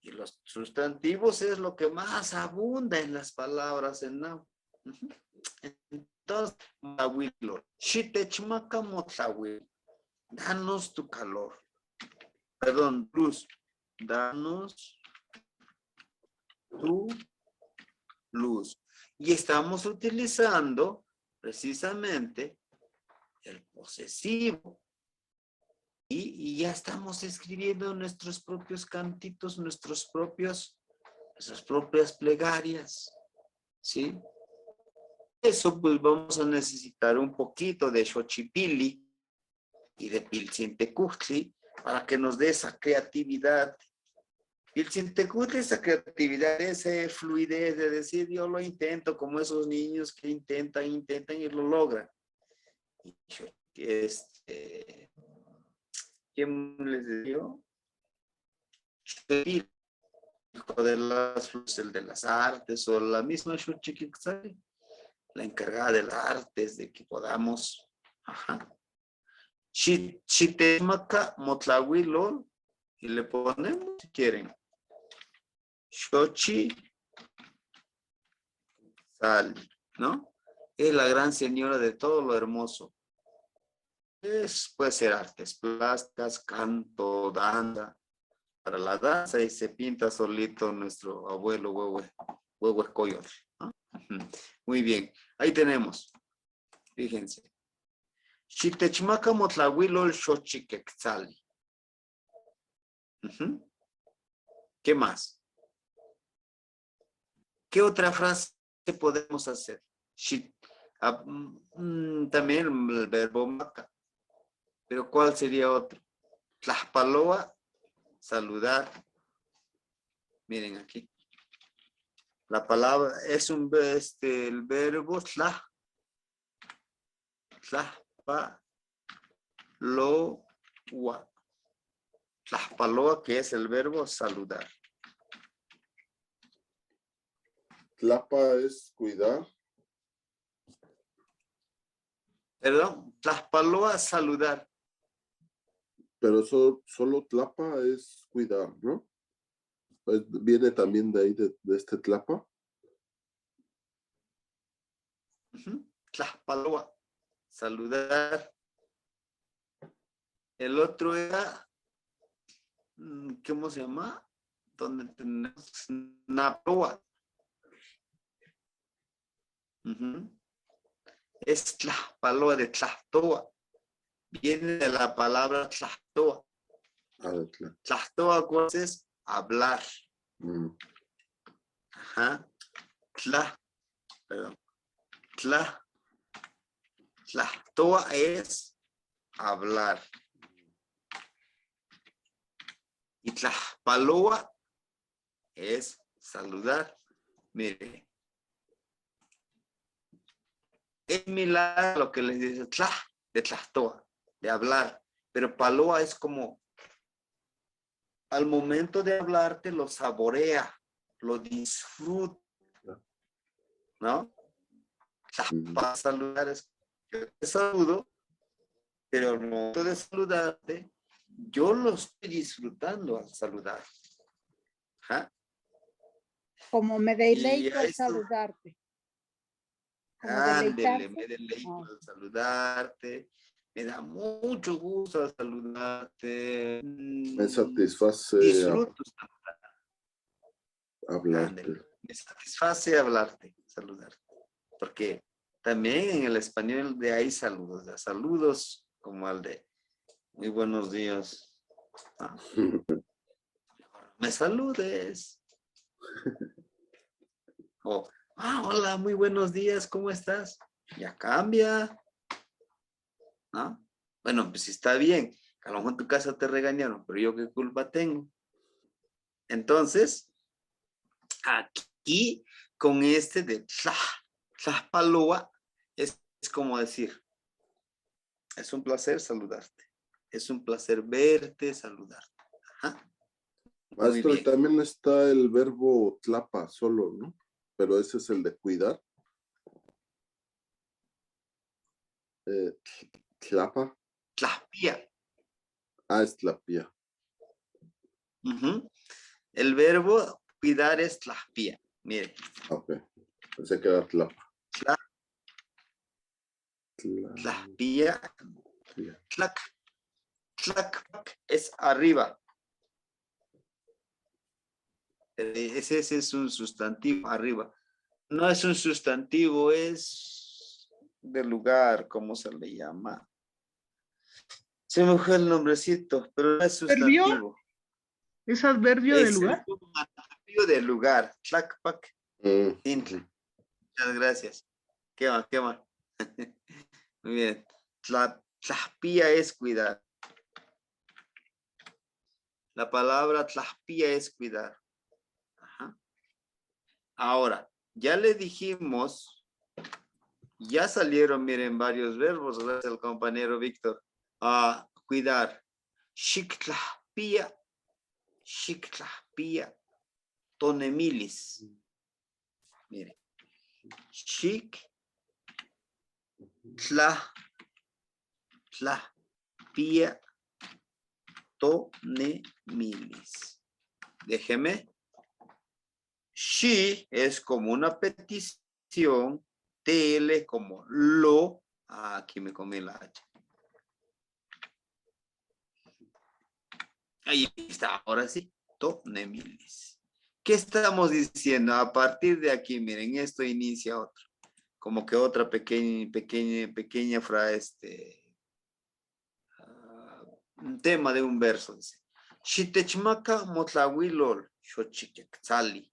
Y los sustantivos es lo que más abunda en las palabras en Nahua. Entonces, Shitechmaca Motlawil, danos tu calor. Perdón, luz. Danos tu luz. Y estamos utilizando precisamente el posesivo. Y ya estamos escribiendo nuestros propios cantitos, nuestras propias plegarias. ¿Sí? Eso pues vamos a necesitar un poquito de Xochipilli y de Piltzintecutli para que nos dé esa creatividad. Piltzintecutli, esa creatividad, esa fluidez de decir yo lo intento, como esos niños que intentan y lo logran. ¿Quién les dio? Hijo de las luces, el de las artes, o la misma Xochiquixali, la encargada de las artes, de que podamos. Xitemaca Motlawilol, y le ponemos, si quieren, Xochi Sal, ¿no? Es la gran señora de todo lo hermoso. Puede ser artes plásticas, canto, danza. Para la danza y se pinta solito nuestro abuelo Huehue Coyote, ¿no? Muy bien, ahí tenemos. Fíjense. Xitechmaca Motlawilol Xochiquexali. ¿Qué más? ¿Qué otra frase podemos hacer? También el verbo maca. Pero ¿cuál sería otro? Tlaxpaloa, saludar. Miren aquí. La palabra es el verbo tlaxpaloa, que es el verbo saludar. Tlapa es cuidar. Perdón, tlaxpaloa, saludar. Pero solo tlapa es cuidar, ¿no? Pues viene también de ahí, de este tlapa. Tlaxpaloa, saludar. El otro era, ¿cómo se llama? Donde tenemos Napoa. Es Tlaxpaloa, de Tlaxtoa. Viene de la palabra Tlaxtoa. Tlaxtoa, ¿cuál es? Hablar. Tlaxtoa es hablar. Y Tlaxpaloa es saludar. Mire. Es similar a lo que les dice de Tlaxtoa, de hablar. Pero Paloa es como, al momento de hablarte lo saborea, lo disfruta, ¿no? Para saludar es que te saludo Pero al momento de saludarte, yo lo estoy disfrutando al saludar. Ajá. Como me Y deleito a al esto, saludarte. Como ándele, me deleitarse. deleito Ah, al saludarte. Me da mucho gusto al saludarte. Me satisface Disfruto. hablarte. Ándele. Me satisface hablarte, saludarte. Porque también en el español de ahí saludos. ¿Ya? Saludos como al de muy buenos días. Ah, me saludes. O, hola, muy buenos días, ¿cómo estás? Ya cambia, ¿no? Bueno, pues si está bien. A lo mejor en tu casa te regañaron, pero yo qué culpa tengo. Entonces, aquí con este de Tlajpaloa es como decir, es un placer saludarte. Es un placer verte, saludarte. Ajá. Muy Maestro, y bien. también está el verbo tlapa solo, ¿no? Pero ese es el de cuidar. Tlapa. Tlajpía. Ah, es tlapía. Ujú. El verbo cuidar es tlajpía. Mire. Ok. Pensé que era tlapa. Tlajpía. Tlac. Tlac es arriba. Ese es un sustantivo, arriba. No es un sustantivo, es de lugar, ¿cómo se le llama? Se me fue el nombrecito, pero no es ¿Adverbio? sustantivo. ¿Es adverbio de Es lugar? un adverbio de lugar. Tlacpac. Mm. Muchas gracias. ¿Qué más? ¿Qué más? Muy bien. Tlajpía es cuidar. La palabra tlajpía es cuidar. Ajá. Ahora, ya le dijimos, ya salieron, miren, varios verbos, gracias al compañero Víctor. Cuidar. Xictlajpía. Xictlajpía. Tonemilis. Miren. Xictlajpía. Tonemilis. Déjeme. She es como una petición, TL como lo, aquí me comí la H. Ahí está, ahora sí, tonemilis. ¿Qué estamos diciendo? A partir de aquí, miren, esto inicia otro, como que otra pequeña frase, un tema de un verso, dice. Xitechmaka motlawilol, xochiquetzali.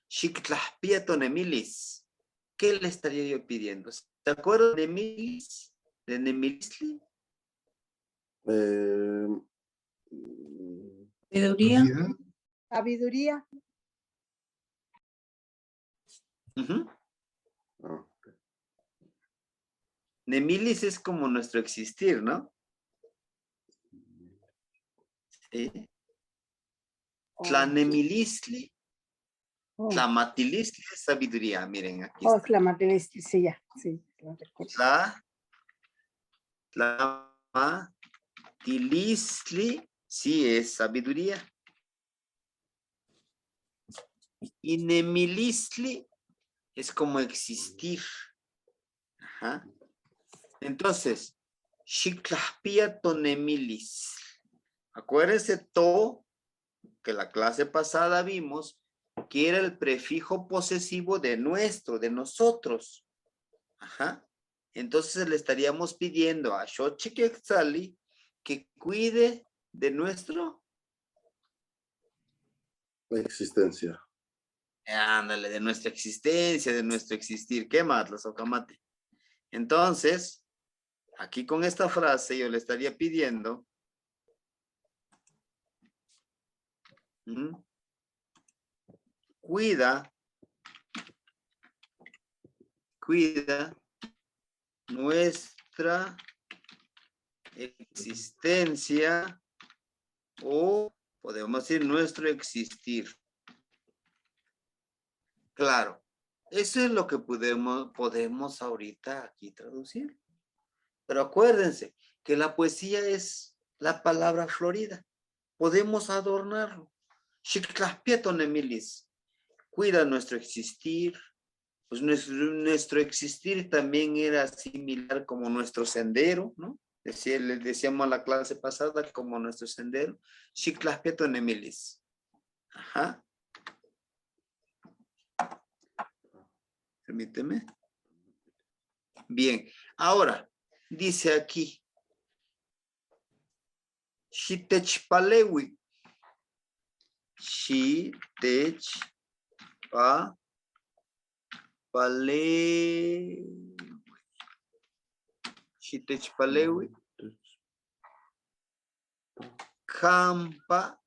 Xictlajpía tonemilis. ¿Qué le estaría yo pidiendo? ¿Se acuerdan de Nemilis? ¿De Nemilisli? Sabiduría. Sabiduría. Uh-huh. Nemilis es como nuestro existir, ¿no? Sí. Tlanemilisli. Tlamatilisli es sabiduría. Miren, aquí está. Tlamatilisli, sí, ya. Sí, Tlamatilisli, sí, es sabiduría. Y nemilisli es como existir. Ajá. Entonces, Xictlajpía tonemilis. Acuérdense to, que la clase pasada vimos, que era el prefijo posesivo de nuestro, de nosotros. Ajá. Entonces le estaríamos pidiendo a Xochiquetzali que cuide de nuestro existencia. Ándale, de nuestra existencia, de nuestro existir. ¿Qué más, la socamate? Entonces, aquí con esta frase yo le estaría pidiendo cuida nuestra existencia o podemos decir nuestro existir. Claro, eso es lo que podemos ahorita aquí traducir. Pero acuérdense que la poesía es la palabra florida. Podemos adornarlo. Xictlaspieto nemilis. Cuida nuestro existir. Pues nuestro existir también era similar como nuestro sendero, ¿no? Les decíamos a la clase pasada como nuestro sendero. Xictlaspieto nemilis. Ajá. Permíteme. Bien, ahora, dice aquí, Xitechpalewi. Xitechpalewi. Campa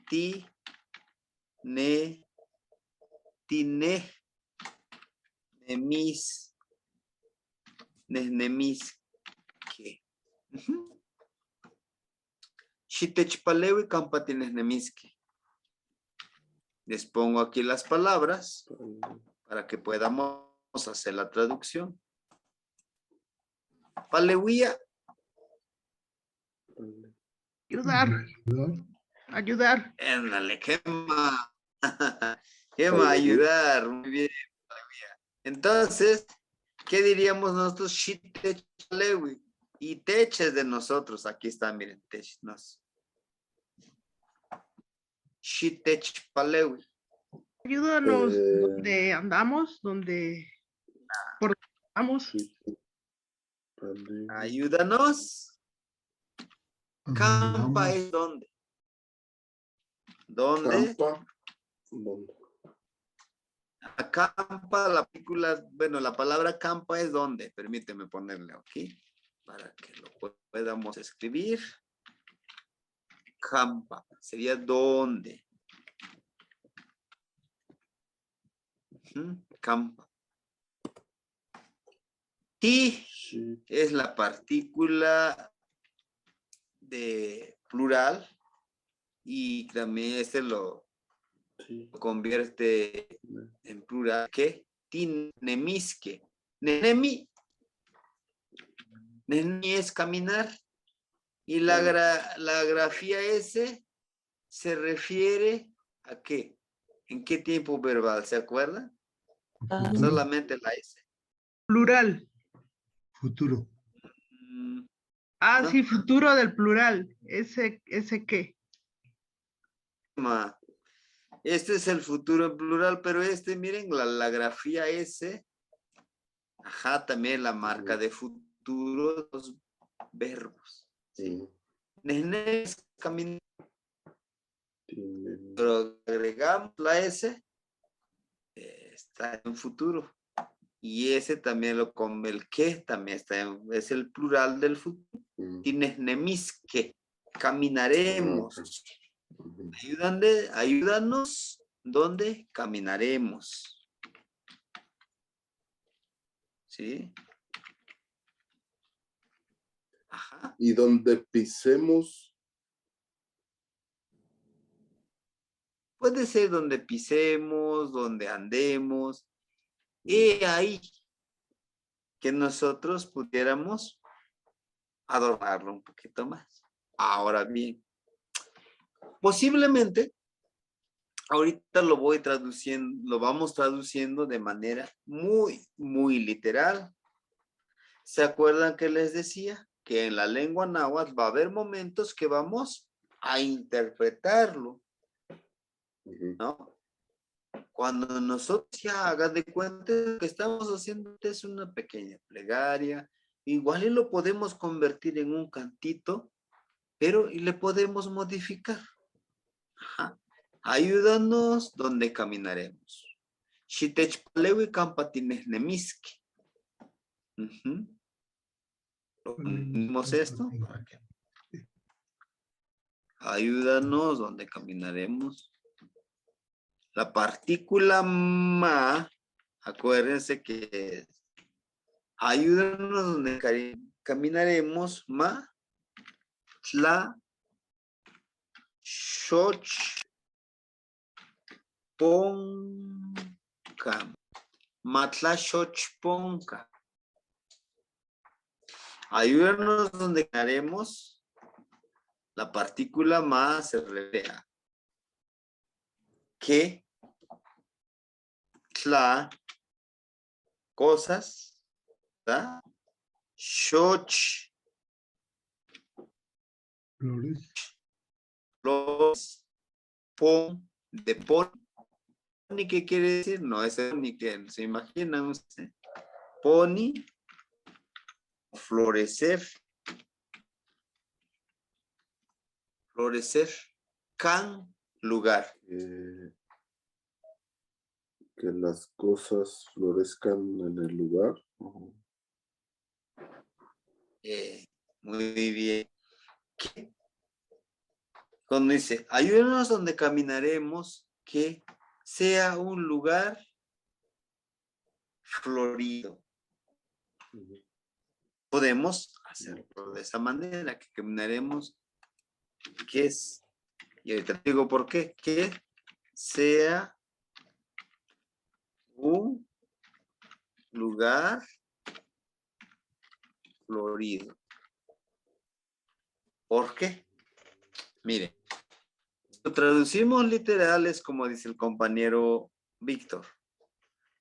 tine nemis que. Xitechpalewi campa tines nemiski. Les pongo aquí las palabras para que podamos hacer la traducción. Palewía. Ayudar, ayudar. Ándale, quema. Quema, ayudar. Muy bien. Entonces, ¿qué diríamos nosotros? Xitechpalewi. Y teches de nosotros. Aquí está, miren, technos. Xitechpalewi. Ayúdanos donde andamos, donde por donde andamos. Ayúdanos. Campa es dónde. ¿Dónde? Campa. ¿Dónde? Acampa, la película, bueno, la palabra campa es dónde. Permíteme ponerle aquí para que lo podamos escribir. Campa sería dónde. Campa. Ti es la partícula de plural y también este lo convierte en plural. ¿Qué? Tinemiske. Nenemi. Nenemi es caminar. Y la grafía S se refiere a qué? ¿En qué tiempo verbal? ¿Se acuerdan? Solamente la S. Plural. Futuro. Ah, ¿no? sí, futuro del plural. ¿Ese qué? Este es el futuro en plural, pero miren, la grafía S, ajá, también la marca de futuro, los verbos. ¿Sí? Nene es caminar. Pero agregamos la S, está en futuro. Y ese también el que también es el plural del futuro. Tienes nemisque, caminaremos. Ayúdanos, ¿dónde caminaremos? ¿Sí? Ajá. Y donde pisemos. Puede ser donde pisemos, donde andemos. Y ahí que nosotros pudiéramos adornarlo un poquito más. Ahora bien, posiblemente, ahorita lo vamos traduciendo de manera muy, muy literal. ¿Se acuerdan que les decía? Que en la lengua náhuatl va a haber momentos que vamos a interpretarlo, ¿no? Cuando nosotros ya hagan de cuenta que estamos haciendo es una pequeña plegaria, igual y lo podemos convertir en un cantito, pero y le podemos modificar. Ajá. Ayúdanos donde caminaremos. Xitechpalewi campatines nemiski. ¿Vimos esto? Ayúdanos donde caminaremos. La partícula ma, acuérdense que ayúdanos donde caminaremos, ma, tla, shoch, ponca, matla, shoch, ponca. Ayúdanos donde haremos la partícula más se revea. Que la cosas, ¿verdad? Shoch, Flores. los, pon, de pon. Poni, ¿qué quiere decir? No es ni que se imaginan usted. Poni, florecer. Florecer. Can, lugar. Que las cosas florezcan en el lugar. Muy bien. ¿Qué? Cuando dice, ayúdanos donde caminaremos, que sea un lugar florido. Podemos hacerlo de esa manera, que caminaremos, que es, y ahorita te digo por qué, que sea un lugar florido. ¿Por qué? Mire, lo traducimos literales como dice el compañero Víctor.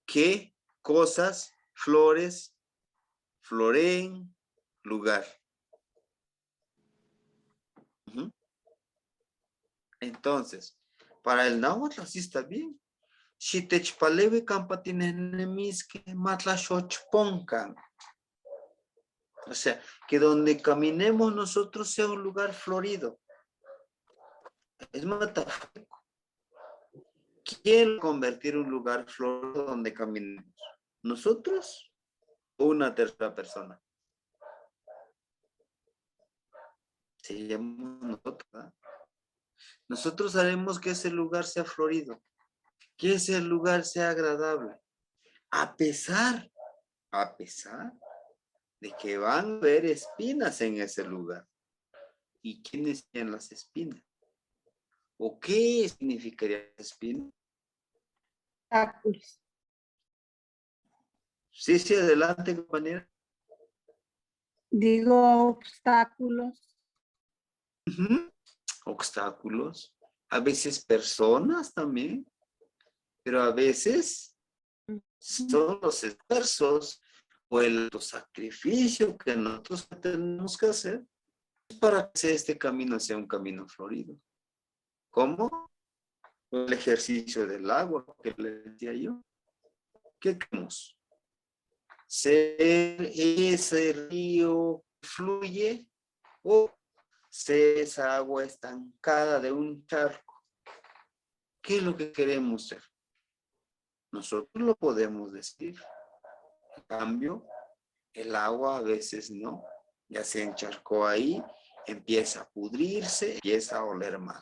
¿Qué cosas, flores, floreen, lugar? Entonces, para el náhuatl así está bien. Xitechpalevi campatinenemisque matlashochponcan. O sea, que donde caminemos nosotros sea un lugar florido. Es metafórico. ¿Quién convertir un lugar florido donde caminemos? ¿Nosotros o una tercera persona? Seríamos nosotros, ¿verdad? Nosotros haremos que ese lugar sea florido, que ese lugar sea agradable, a pesar de que van a haber espinas en ese lugar. ¿Y quiénes tienen las espinas? ¿O qué significaría espina? Obstáculos. Sí, adelante, compañera. Digo obstáculos. Obstáculos. A veces personas también, pero a veces son los esfuerzos o el sacrificio que nosotros tenemos que hacer para que este camino sea un camino florido. ¿Cómo? El ejercicio del agua que le decía yo. ¿Qué queremos? ¿Ser ese río que fluye o ser esa agua estancada de un charco? ¿Qué es lo que queremos ser? Nosotros lo podemos decir. En cambio, el agua a veces no. Ya se encharcó ahí, empieza a pudrirse, empieza a oler mal.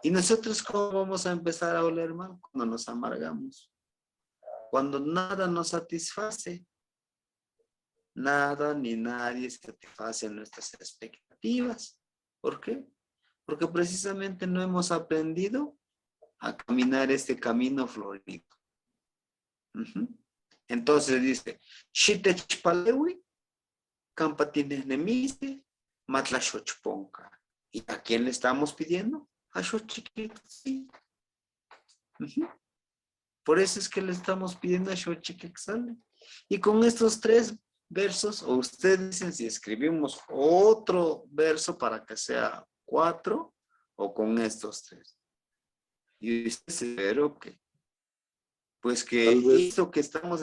¿Y nosotros cómo vamos a empezar a oler mal? Cuando nos amargamos. Cuando nada nos satisface. Nada ni nadie satisface nuestras expectativas. ¿Por qué? Porque precisamente no hemos aprendido a caminar este camino florido. Entonces dice, Shitechpalewi, Campatinenemiste, Matlashochponca. ¿Y a quién le estamos pidiendo? A Xochiquexali. Por eso es que le estamos pidiendo a Xochiquexali. Y con estos 3 versos, o ustedes dicen si escribimos otro verso para que sea 4, o con estos 3. Y ustedes espero que, pues que esto que estamos...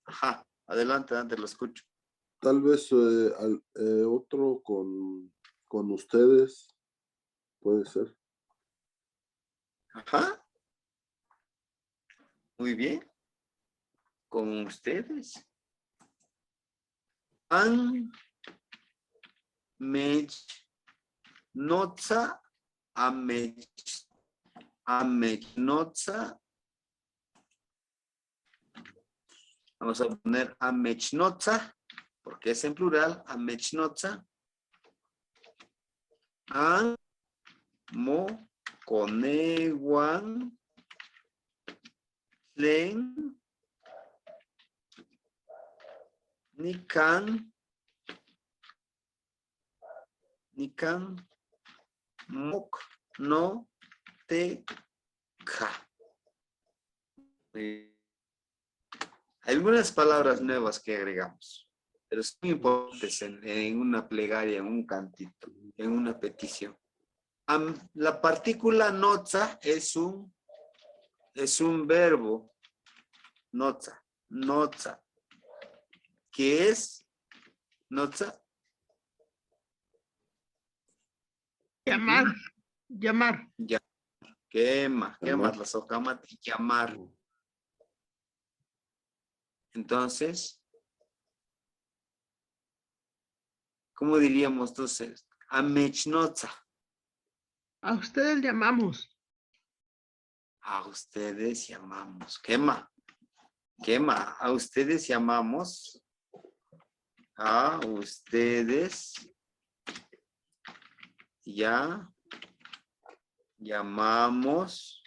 Ajá, adelante, lo escucho. Tal vez otro con ustedes, puede ser. Ajá. Muy bien. Con ustedes. An mech notza amechnotza. Vamos a poner amechnotza, porque es en plural, amechnotza. An mo coneguan len nican Nikan mok no te ka. Algunas palabras nuevas que agregamos, pero son importantes en una plegaria, en un cantito, en una petición. La partícula noza es un verbo, noza, ¿qué es noza? Llamar, llamar. Quema, Llamar. la socama, llamar. Entonces, ¿cómo diríamos entonces? Amechnotza. A ustedes llamamos. A ustedes llamamos. Quema. A ustedes llamamos. A ustedes ya llamamos.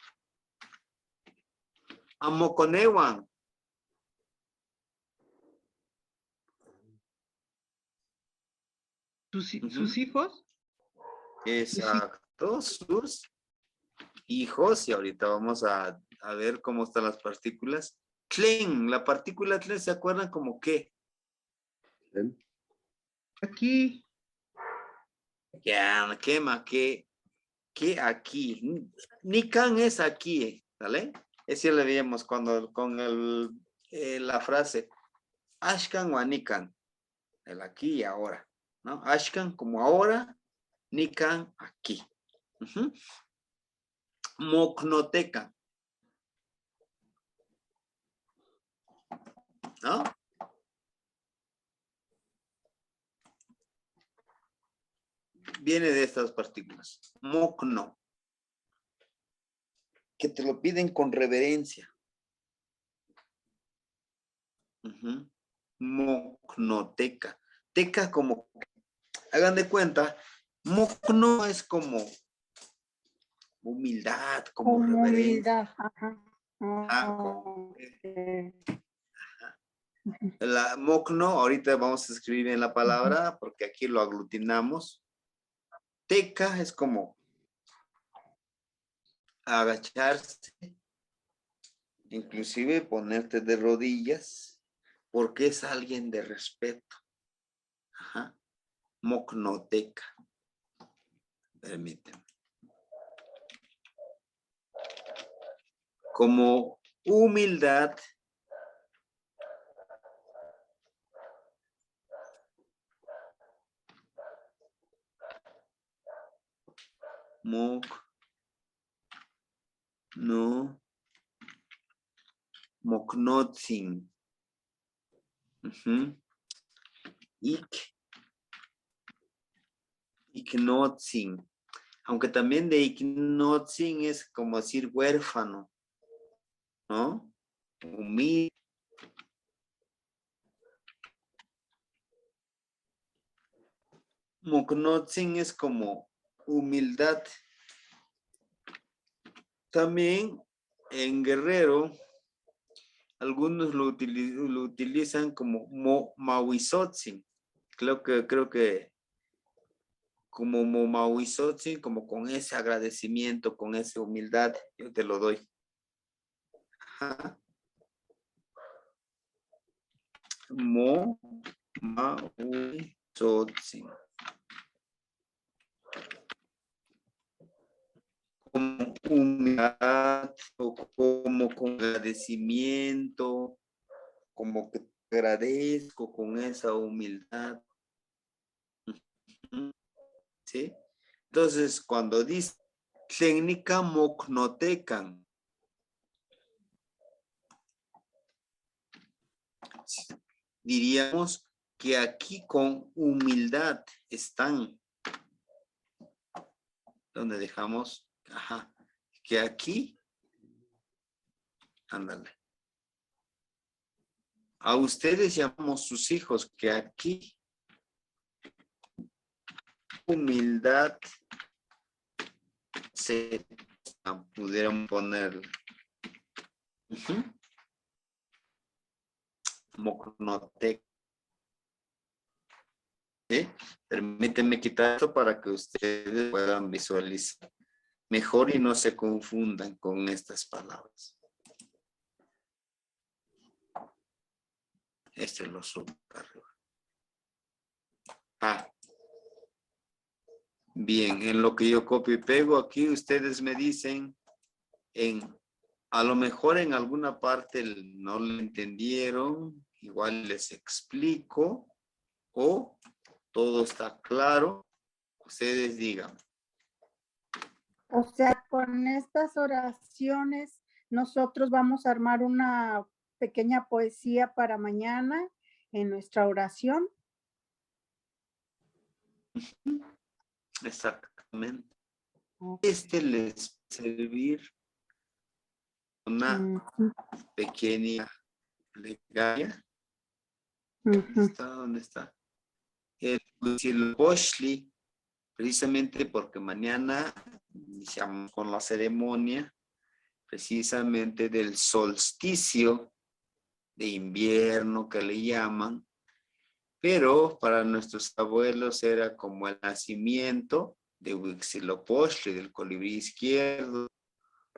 A Moconewan. ¿Sus hijos? Exacto, sus hijos. Y ahorita vamos a ver cómo están las partículas. Tlen, la partícula tlen, ¿se acuerdan como qué? Aquí. Ya, quema, que aquí. Nikan es aquí, ¿vale? Ese le veíamos cuando con la frase Ashkan o Nikan. El aquí y ahora, ¿no? Ashkan como ahora, Nikan aquí. Moknoteca. ¿No? Viene de estas partículas. Mokno. Que te lo piden con reverencia. Moknoteca. Teca como, hagan de cuenta, mokno es como humildad, como reverencia. La mokno, ahorita vamos a escribir bien la palabra porque aquí lo aglutinamos. Teca es como agacharse, inclusive ponerte de rodillas, porque es alguien de respeto. Moknoteca. Permíteme. Como humildad, moknotzin. Iknotzin. Aunque también de iknotzin es como decir huérfano, ¿no? Humilde. Moknotzin es como humildad. También en Guerrero, algunos lo utilizan como mahuizotzin. Creo que como mahuizotzin, como con ese agradecimiento, con esa humildad, yo te lo doy. Mahuizotzin. Como humildad, o como con agradecimiento, como que te agradezco con esa humildad. ¿Sí? Entonces, cuando dice técnica moknotecan, diríamos que aquí con humildad están. Donde dejamos, que aquí, ándale. A ustedes llamamos sus hijos, que aquí, humildad, se pudieron poner. Moknotek. ¿Sí? Permítanme quitar esto para que ustedes puedan visualizar mejor y no se confundan con estas palabras. Este lo subo para arriba. Ah. Bien, en lo que yo copio y pego aquí, ustedes me dicen, a lo mejor en alguna parte no lo entendieron, igual les explico, o todo está claro, ustedes digan. O sea, con estas oraciones nosotros vamos a armar una pequeña poesía para mañana en nuestra oración. Exactamente. Este les va a servir una pequeña plegaria. ¿Dónde está? El Huitzilopochtli, precisamente porque mañana iniciamos con la ceremonia precisamente del solsticio de invierno que le llaman, pero para nuestros abuelos era como el nacimiento de Huitzilopochtli, del colibrí izquierdo,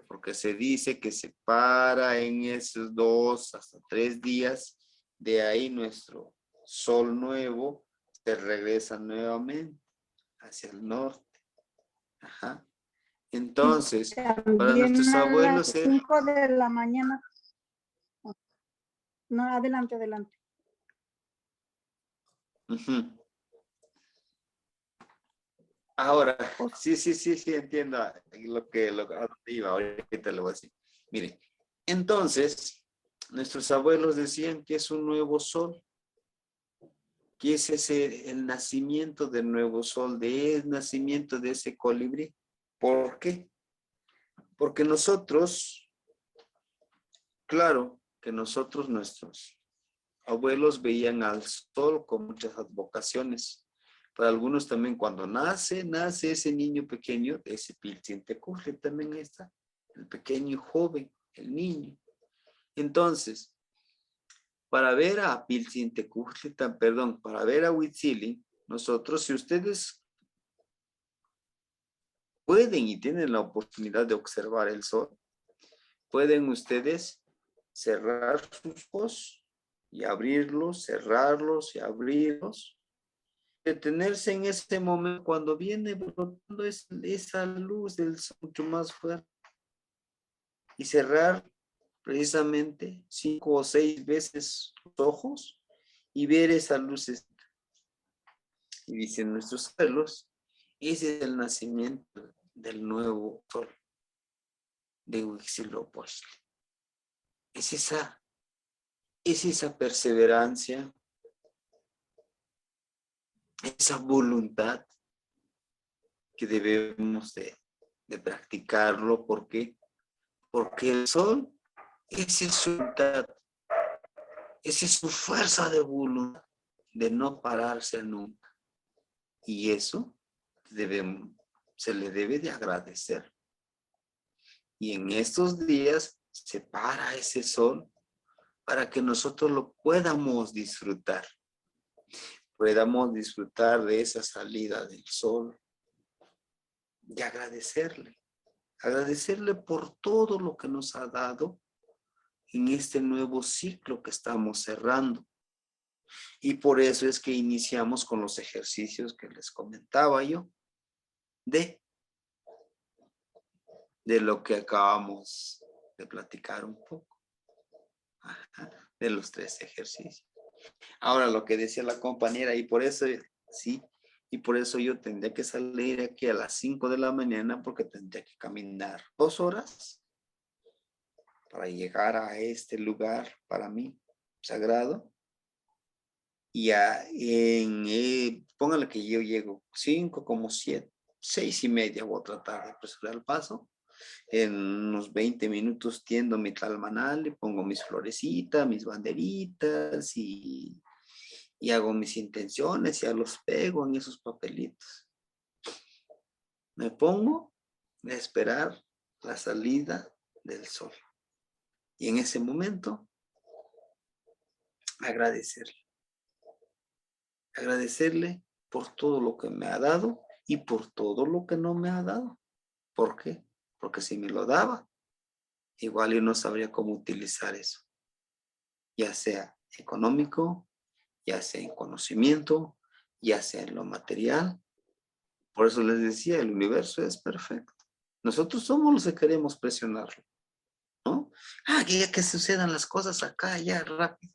porque se dice que se para en esos 2 hasta 3 días, de ahí nuestro sol nuevo se regresa nuevamente hacia el norte. Ajá. Entonces, para nuestros abuelos a las 5 de la mañana. No, adelante. Uh-huh. Ahora, sí, entiendo lo que a dónde iba, ahorita le voy a decir. Mire, entonces, nuestros abuelos decían que es un nuevo sol, que ese es el nacimiento del nuevo sol, el nacimiento de ese colibrí. ¿Por qué? Porque nosotros, claro, que nosotros, nuestros abuelos veían al sol con muchas advocaciones. Para algunos también cuando nace ese niño pequeño, ese Piltzintecutli también está, el pequeño joven, el niño. Entonces, para ver a Piltzintecutli, para ver a Huitzili, nosotros, si ustedes pueden y tienen la oportunidad de observar el sol, pueden ustedes cerrar sus ojos y abrirlos, cerrarlos y abrirlos. Detenerse en ese momento cuando viene brotando esa luz del sol mucho más fuerte y cerrar precisamente 5 o 6 veces los ojos y ver esa luz. Y dicen nuestros abuelos, ese es el nacimiento del nuevo sol de Huitzilopochtli. Es esa perseverancia, esa voluntad que debemos de practicarlo. ¿Por qué? Porque el sol, esa es su voluntad, esa es su fuerza de voluntad, de no pararse nunca. Y eso se le debe de agradecer. Y en estos días se para ese sol para que nosotros lo podamos disfrutar. Podamos disfrutar de esa salida del sol y agradecerle por todo lo que nos ha dado en este nuevo ciclo que estamos cerrando. Y por eso es que iniciamos con los ejercicios que les comentaba yo de lo que acabamos de platicar un poco. Ajá, de los 3 ejercicios. Ahora lo que decía la compañera, y por eso yo tendría que salir aquí a las 5 de la mañana porque tendría que caminar 2 horas para llegar a este lugar para mí sagrado. Y póngale que yo llego 5, como 7, 6:30 voy a tratar de apresurar el paso. En unos 20 minutos tiendo mi tlalmanal, le pongo mis florecitas, mis banderitas y hago mis intenciones, ya los pego en esos papelitos. Me pongo a esperar la salida del sol. Y en ese momento, agradecerle por todo lo que me ha dado y por todo lo que no me ha dado. ¿Por qué? Porque si me lo daba, igual yo no sabría cómo utilizar eso, ya sea económico, ya sea en conocimiento, ya sea en lo material. Por eso les decía, el universo es perfecto. Nosotros somos los que queremos presionarlo, ¿no? Que ya que sucedan las cosas acá, ya rápido,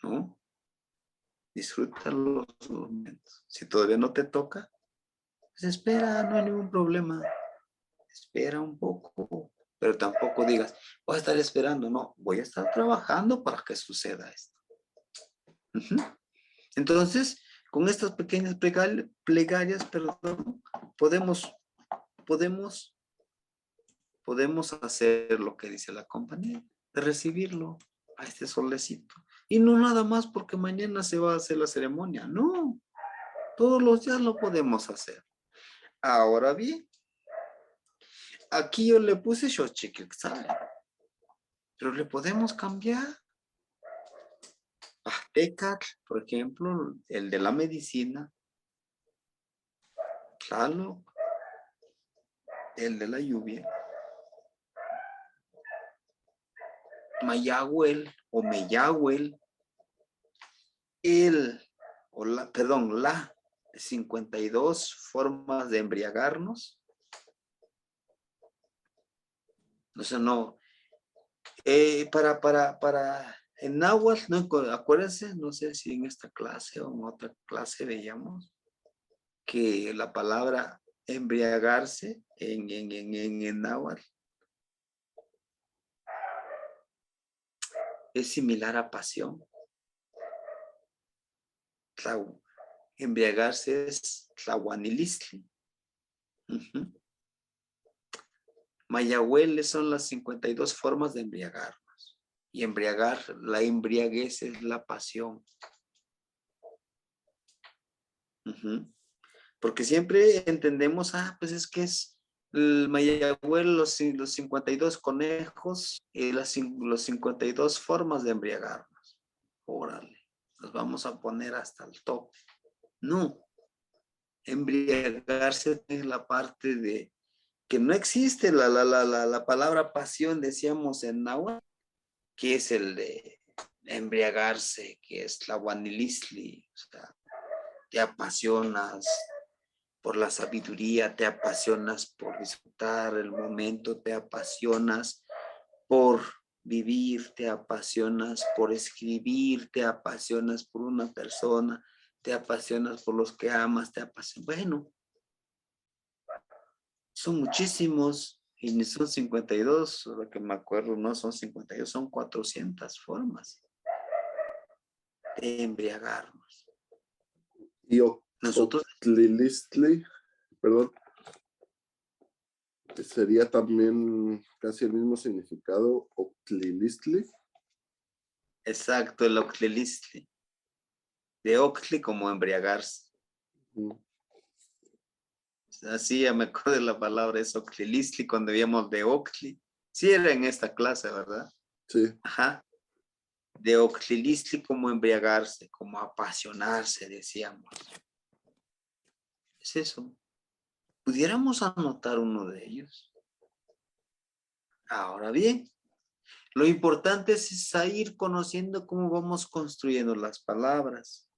¿no? Disfruta los momentos. Si todavía no te toca, pues espera, no hay ningún problema. Espera un poco, pero tampoco digas, voy a estar esperando. No, voy a estar trabajando para que suceda esto. Entonces, con estas pequeñas plegarias, perdón, podemos hacer lo que dice la compañía, de recibirlo a este solecito. Y no nada más porque mañana se va a hacer la ceremonia, no. Todos los días lo podemos hacer. Ahora bien, aquí yo le puse Xochiquiltzal, pero le podemos cambiar. Tecatl, por ejemplo, el de la medicina. Tlaloc, el de la lluvia. Mayahuel o Meyahuel, la 52 formas de embriagarnos. No, en náhuatl, no, acuérdense, no sé si en esta clase o en otra clase veíamos que la palabra embriagarse en náhuatl es similar a pasión. Embriagarse es tlahuanilistli. Mayahuel son las 52 formas de embriagarnos. Y la embriaguez es la pasión. Porque siempre entendemos, pues es que es el Mayahuel, los 52 conejos y las 52 formas de embriagarnos. Órale, nos vamos a poner hasta el tope. No, embriagarse es la parte de que no existe la palabra pasión, decíamos en náhuatl, que es el de embriagarse, que es la guanilisli, o sea, te apasionas por la sabiduría, te apasionas por disfrutar el momento, te apasionas por vivir, te apasionas por escribir, te apasionas por una persona, te apasionas por los que amas, bueno, son muchísimos, y ni son 52, lo que me acuerdo, no son 52, son 400 formas de embriagarnos. Y Nosotros, perdón, sería también casi el mismo significado, octlilistli. exacto, el octlilistli. De octli como embriagarse. Así ya me acuerdo de la palabra, es octlilistli, cuando veíamos de octli. Sí era en esta clase, ¿verdad? Sí. Ajá. De octlilistli como embriagarse, como apasionarse, decíamos. Es eso. ¿Pudiéramos anotar uno de ellos? Ahora bien, lo importante es ir conociendo cómo vamos construyendo las palabras.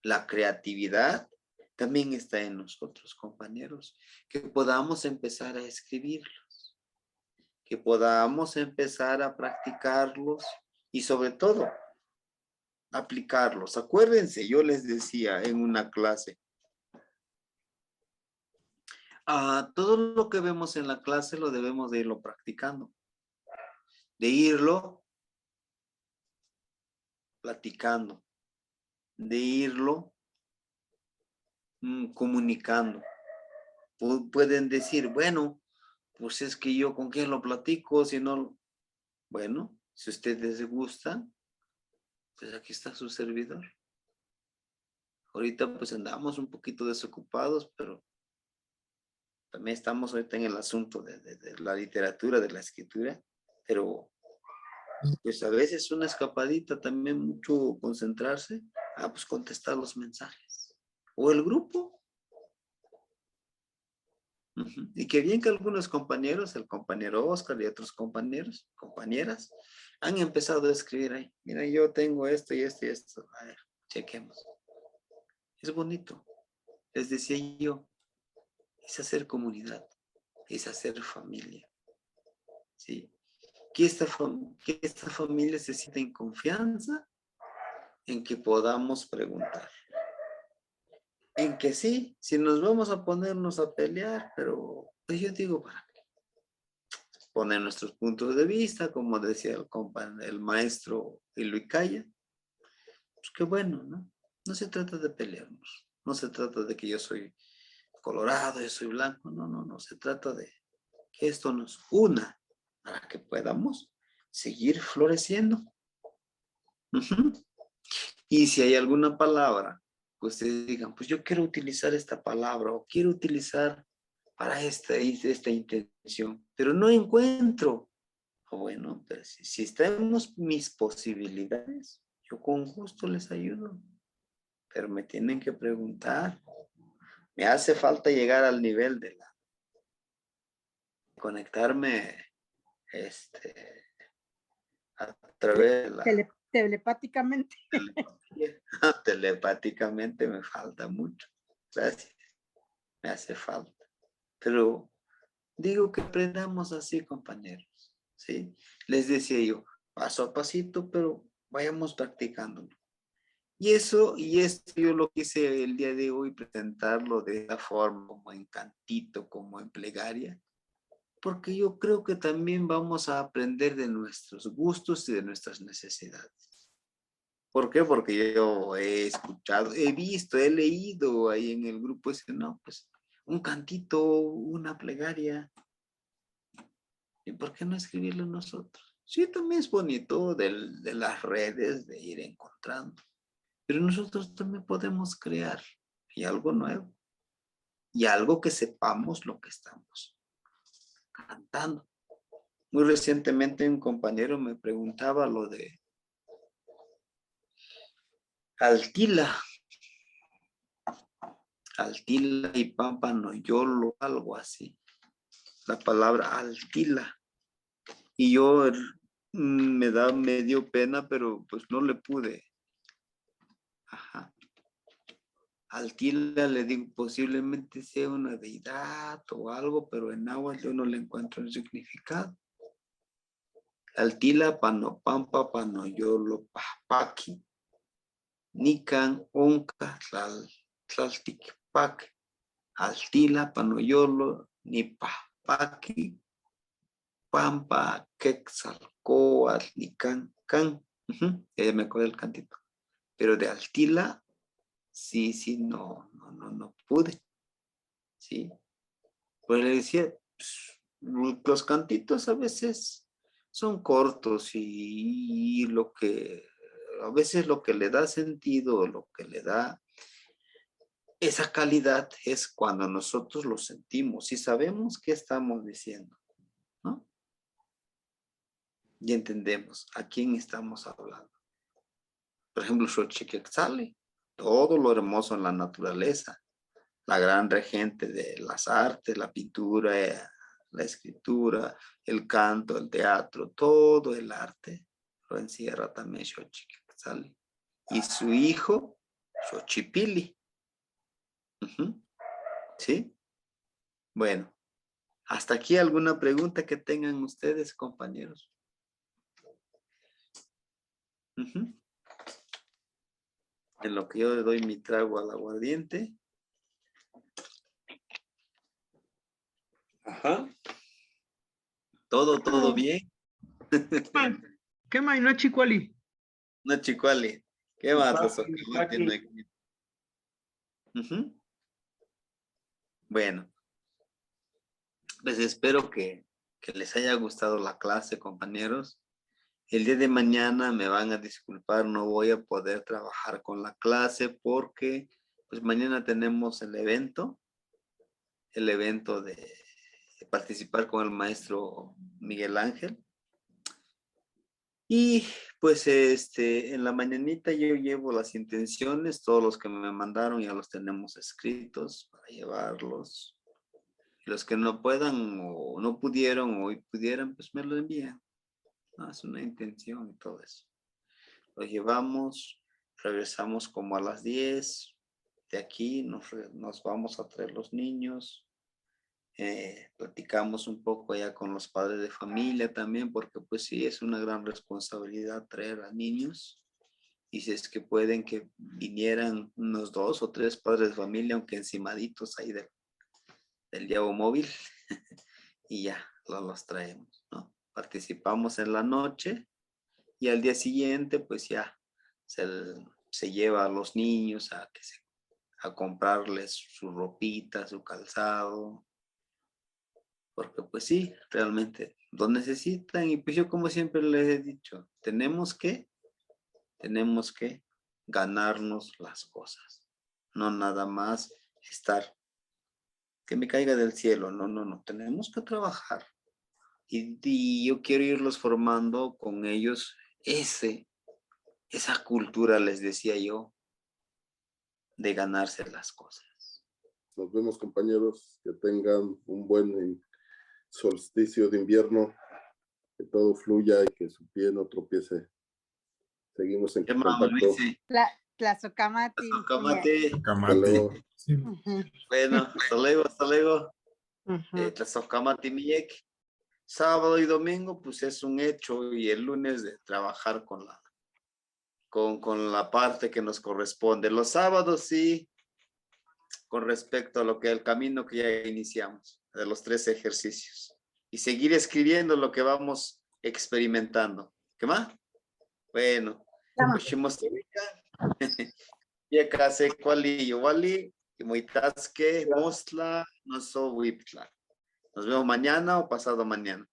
La creatividad también está en nosotros, compañeros, que podamos empezar a escribirlos, que podamos empezar a practicarlos y sobre todo aplicarlos. Acuérdense, yo les decía en una clase, todo lo que vemos en la clase lo debemos de irlo practicando, de irlo platicando, de irlo comunicando. Pueden decir, bueno, pues es que yo con quién lo platico, si no, bueno, si a ustedes les gusta, pues aquí está su servidor. Ahorita pues andamos un poquito desocupados, pero también estamos ahorita en el asunto de la literatura, de la escritura, pero pues a veces una escapadita también, mucho concentrarse, pues contestar los mensajes. o el grupo. Y qué bien que algunos compañeros, el compañero Oscar y otros compañeros, compañeras, han empezado a escribir ahí. Mira, yo tengo esto y esto y esto. A ver, chequemos. Es bonito. Les decía yo, es hacer comunidad, es hacer familia. ¿Sí? Que esta familia se sienta en confianza en que podamos preguntar. En que sí, si nos vamos a ponernos a pelear, pero pues yo digo, ¿para qué? Poner nuestros puntos de vista, como decía el maestro Iluicaya, pues qué bueno, ¿no? No se trata de pelearnos, no se trata de que yo soy colorado, yo soy blanco, no, se trata de que esto nos una para que podamos seguir floreciendo. Y si hay alguna palabra que ustedes digan, pues yo quiero utilizar esta palabra o quiero utilizar para esta intención, pero no encuentro. Bueno, pero si estamos mis posibilidades, yo con gusto les ayudo, pero me tienen que preguntar. Me hace falta llegar al nivel de conectarme a través de la Telepáticamente. telepáticamente me falta mucho. Gracias. Me hace falta. Pero digo que aprendamos así, compañeros. ¿Sí? Les decía yo, paso a pasito, pero vayamos practicándolo. Y esto yo lo quise el día de hoy presentarlo de esta forma, como en cantito, como en plegaria, porque yo creo que también vamos a aprender de nuestros gustos y de nuestras necesidades. ¿Por qué? Porque yo he escuchado, he visto, he leído ahí en el grupo ese, no, pues un cantito, una plegaria. ¿Y por qué no escribirlo nosotros? Sí, también es bonito de las redes, de ir encontrando. Pero nosotros también podemos crear y algo nuevo. Y algo que sepamos lo que estamos cantando. Muy recientemente un compañero me preguntaba lo de Altila. Altila y Pampanoyolo, algo así. La palabra Altila. Y yo me dio pena, pero pues no le pude. Ajá. Altila, le digo, posiblemente sea una deidad o algo, pero en náhuatl yo no le encuentro el significado. Altila, Panopampa, Panoyolo, Pahpaki, Nican, Onca, Tlalticpac, Altila, Panoyolo, Nipahpaki, Pampa, Quetzalcóatl, Nican, Can. Ya me acuerdo el cantito. Pero de Altila, sí, no pude. Sí. Pues le decía, pues, los cantitos a veces son cortos y lo que, a veces lo que le da sentido, lo que le da esa calidad es cuando nosotros lo sentimos y sabemos qué estamos diciendo, ¿no? Y entendemos a quién estamos hablando. Por ejemplo, Xochiquetzali, todo lo hermoso en la naturaleza, la gran regente de las artes, la pintura, la escritura, el canto, el teatro, todo el arte lo encierra también Xochiquetzali. Y su hijo, Xochipili. ¿Sí? Bueno, hasta aquí alguna pregunta que tengan ustedes, compañeros. En lo que yo le doy mi trago al aguardiente. Ajá. Todo bien. ¿Qué más? No, Chicuali. No, Chicuali. ¿Qué más? Bueno, pues espero que les haya gustado la clase, compañeros. El día de mañana me van a disculpar, no voy a poder trabajar con la clase porque pues mañana tenemos el evento de participar con el maestro Miguel Ángel. Y pues en la mañanita yo llevo las intenciones, todos los que me mandaron ya los tenemos escritos para llevarlos. Los que no puedan o no pudieron o hoy pudieran, pues me lo envían. No, es una intención y todo eso. Lo llevamos, regresamos como a las 10. De aquí nos vamos a traer los niños. Platicamos un poco ya con los padres de familia también, porque pues sí, es una gran responsabilidad traer a niños. Y si es que pueden que vinieran unos 2 o 3 padres de familia, aunque encimaditos ahí del Yabo móvil, y ya los traemos, ¿no? Participamos en la noche y al día siguiente pues ya se lleva a los niños a comprarles su ropita, su calzado, porque pues sí, realmente lo necesitan. Y pues yo como siempre les he dicho, tenemos que ganarnos las cosas, no nada más estar que me caiga del cielo, no, tenemos que trabajar. Y yo quiero irlos formando con ellos esa cultura, les decía yo, de ganarse las cosas. Nos vemos, compañeros, que tengan un buen solsticio de invierno, que todo fluya y que su pie no tropiece. Seguimos en contacto. Tlazocamati. Tlazocamati. Hasta luego. Bueno, hasta luego. Tlazocamati Miyek. Sábado y domingo, pues es un hecho, y el lunes de trabajar con la parte que nos corresponde. Los sábados sí, con respecto a lo que el camino que ya iniciamos, de los 3 ejercicios. Y seguir escribiendo lo que vamos experimentando. ¿Qué más? Bueno, y acá se cuali yowali, y moitasque, mostla, no so wiptla. Nos vemos mañana o pasado mañana.